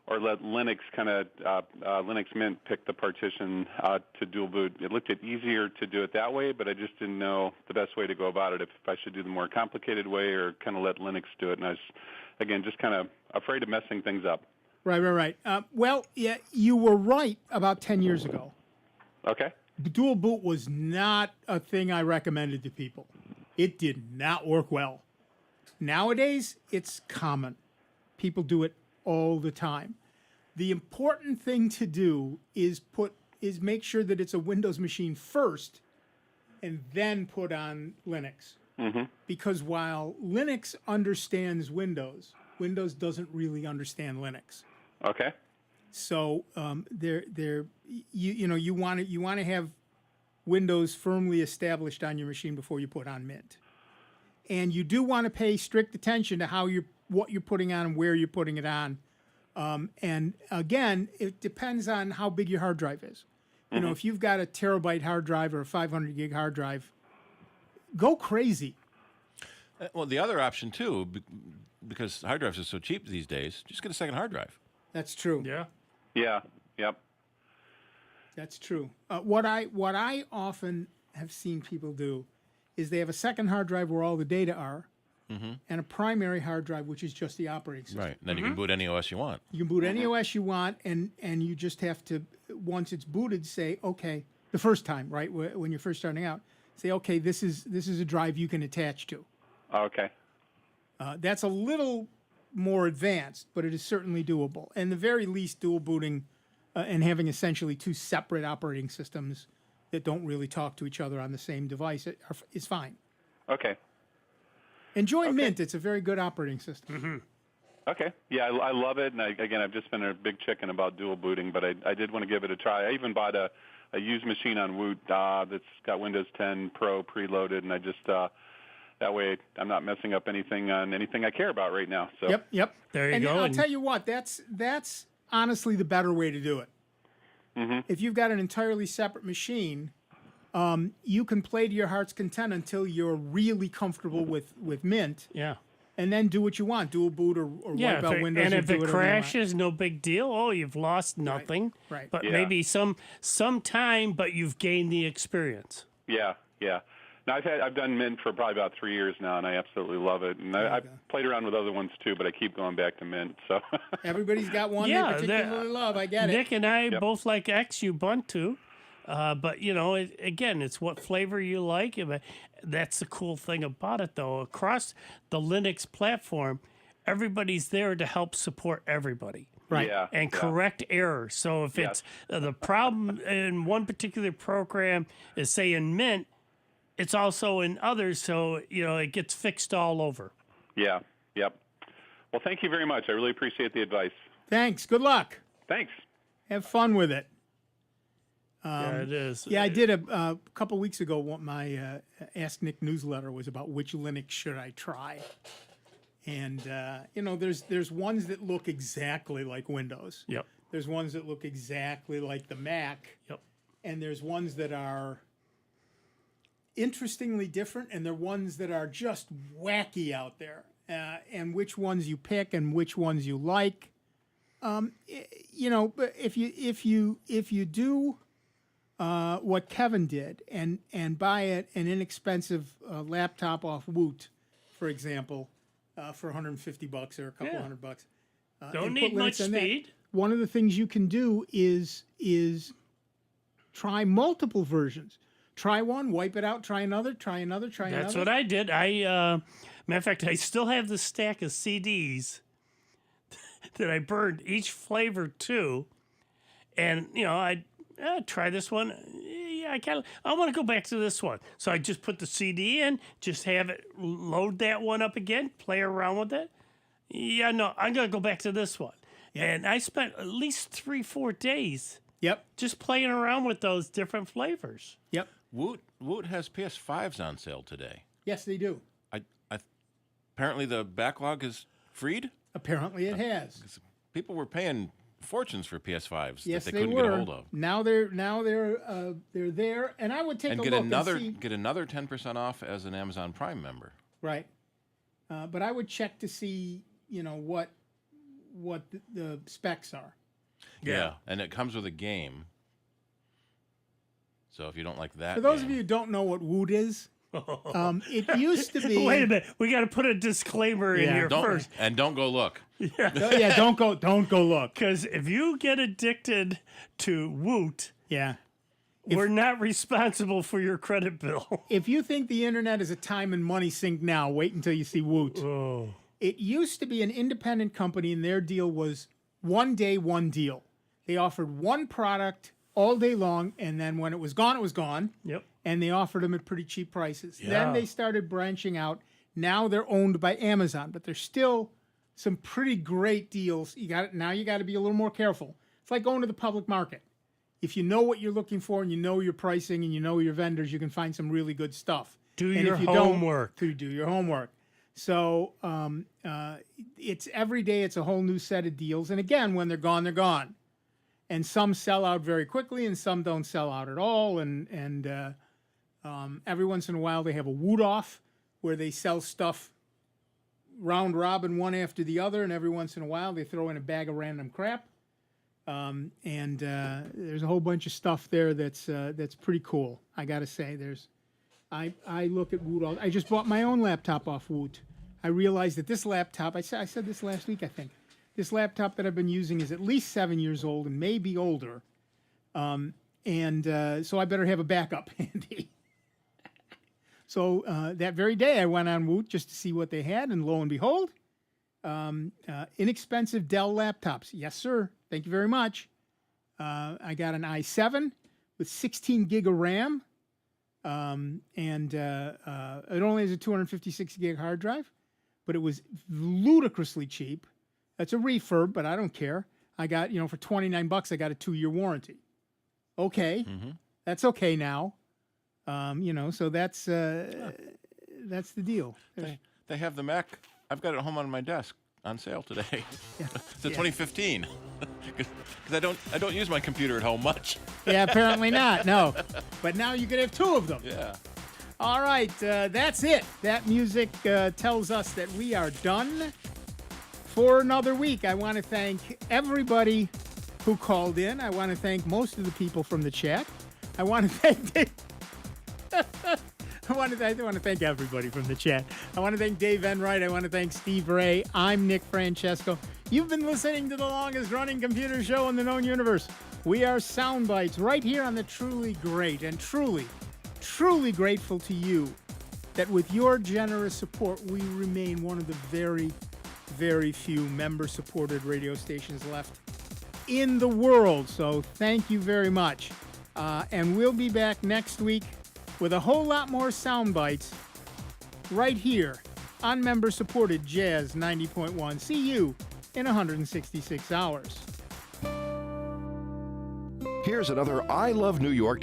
or let Linux Linux Mint pick the partition to dual boot. It looked easier to do it that way, but I just didn't know the best way to go about it, if I should do the more complicated way or kind of let Linux do it. And I was, again, just kind of afraid of messing things up. Right. Well, yeah, you were right about 10 years ago. Okay. Dual boot was not a thing I recommended to people. It did not work well. Nowadays, it's common. People do it all the time. The important thing to do is make sure that it's a Windows machine first and then put on Linux. Mm-hmm. Because while Linux understands Windows, Windows doesn't really understand Linux. Okay. So you want to have Windows firmly established on your machine before you put on Mint, and you do want to pay strict attention to what you're putting on and where you're putting it on. And again, it depends on how big your hard drive is. You know, if you've got a terabyte hard drive or a 500 gig hard drive, go crazy. Well, the other option too, because hard drives are so cheap these days, just get a second hard drive. That's true. Yeah. Yeah. Yep. That's true. What I often have seen people do is they have a second hard drive where all the data are, and a primary hard drive which is just the operating system. Right. Then you can boot any OS you want. You can boot any OS you want, and you just have to, once it's booted, say, okay, the first time, right, when you're first starting out, say, okay, this is a drive you can attach to. Okay. That's a little more advanced, but it is certainly doable. And the very least, dual booting and having essentially two separate operating systems that don't really talk to each other on the same device is fine. Okay. Enjoy Mint. It's a very good operating system. Okay. Yeah, I love it. And I've just been a big chicken about dual booting, but I did want to give it a try. I even bought a used machine on Woot that's got Windows 10 Pro preloaded, and I just that way I'm not messing up anything on anything I care about right now. So Yep. There you and go. I'll tell you what, that's honestly the better way to do it. If you've got an entirely separate machine, you can play to your heart's content until you're really comfortable with Mint. Yeah. And then do what you want, dual boot or wipe out Windows. And or if do it whatever you want. crashes, no big deal. Oh, you've lost nothing. Right. But Yeah. maybe some time, but you've gained the experience. Yeah. Now I've done Mint for probably about 3 years now, and I absolutely love it. And I've played around with other ones too, but I keep going back to Mint. So Everybody's got one they particularly love. I get it. Nick and I both like Ubuntu. But, again, it's what flavor you like. That's the cool thing about it, though. Across the Linux platform, everybody's there to help support everybody. Right. Yeah. And correct errors. So if it's the problem in one particular program is, say, in Mint, it's also in others. So, it gets fixed all over. Yeah. Yep. Well, thank you very much. I really appreciate the advice. Thanks. Good luck. Thanks. Have fun with it. Yeah, it is. Yeah, I did a couple weeks ago. My Ask Nick newsletter was about which Linux should I try, and there's ones that look exactly like Windows. Yep. There's ones that look exactly like the Mac. Yep. And there's ones that are interestingly different, and there are ones that are just wacky out there. And which ones you pick and which ones you like. But if you do what Kevin did and buy an inexpensive laptop off Woot, for example, for $150 or a couple $100. Don't need much speed. One of the things you can do is try multiple versions. Try one, wipe it out, try another, try another. That's what I did. Matter of fact, I still have the stack of CDs that I burned each flavor to. And, I try this one. Yeah, I want to go back to this one. So I just put the CD in, just have it load that one up again, play around with it. Yeah, no, I'm going to go back to this one. Yep. And I spent at least 3-4 days just playing around with those different flavors. Yep. Woot has PS5s on sale today. Yes, they do. Apparently the backlog is freed? Apparently it has. People were paying fortunes for PS5s Yes, that they they couldn't were. get a hold of. Now they're there, and I would take And a get look another and see. get another 10% off as an Amazon Prime member. Right, but I would check to see, what the specs are. Yeah, and it comes with a game. So if you don't like that, For those of you who don't know what Woot is, it used to be. Wait a minute, we got to put a disclaimer in here first. And don't go look. Yeah, don't go look. Because if you get addicted to Woot, yeah, we're not responsible for your credit bill. If you think the internet is a time and money sink now, wait until you see Woot. Oh. It used to be an independent company, and their deal was one day, one deal. They offered one product all day long, and then when it was gone, it was gone. Yep. And they offered them at pretty cheap prices. Yeah. Then they started branching out. Now they're owned by Amazon, but there's still some pretty great deals. You got to be a little more careful. It's like going to the public market. If you know what you're looking for and you know your pricing and you know your vendors, you can find some really good stuff. Do and your if you homework. Don't, do your homework. So it's every day. It's a whole new set of deals. And again, when they're gone, they're gone. And some sell out very quickly, and some don't sell out at all. And every once in a while, they have a Woot off where they sell stuff round robin, one after the other. And every once in a while, they throw in a bag of random crap. And there's a whole bunch of stuff there that's pretty cool. I got to say, I look at Woot. I just bought my own laptop off Woot. I realized that this laptop, I said this last week, I think. This laptop that I've been using is at least 7 years old and maybe older. So I better have a backup handy. So that very day I went on Woot just to see what they had, and lo and behold, inexpensive Dell laptops. Yes, sir. Thank you very much. I got an i7 with 16 gig of RAM, and it only has a 256 gig hard drive, but it was ludicrously cheap. That's a refurb, but I don't care. I got, for $29, I got a 2-year warranty. Okay, that's okay now. So that's the deal. They have the Mac. I've got it home on my desk on sale today. Yeah. It's a 2015 because I don't use my computer at home much. Yeah, apparently not. No, but now you could have 2 of them. Yeah. All right, that's it. That music tells us that we are done for another week. I want to thank everybody who called in. I want to thank most of the people from the chat. I want to thank Dave. I want to thank everybody from the chat. I want to thank Dave Enright. I want to thank Steve Ray. I'm Nick Francesco. You've been listening to the longest running computer show in the known universe. We are Soundbites right here on the Truly Great, and truly grateful to you that with your generous support, we remain one of the very, very few member-supported radio stations left in the world. So thank you very much. And we'll be back next week with a whole lot more sound bites right here on member-supported Jazz 90.1. See you in 166 hours. Here's another I Love New York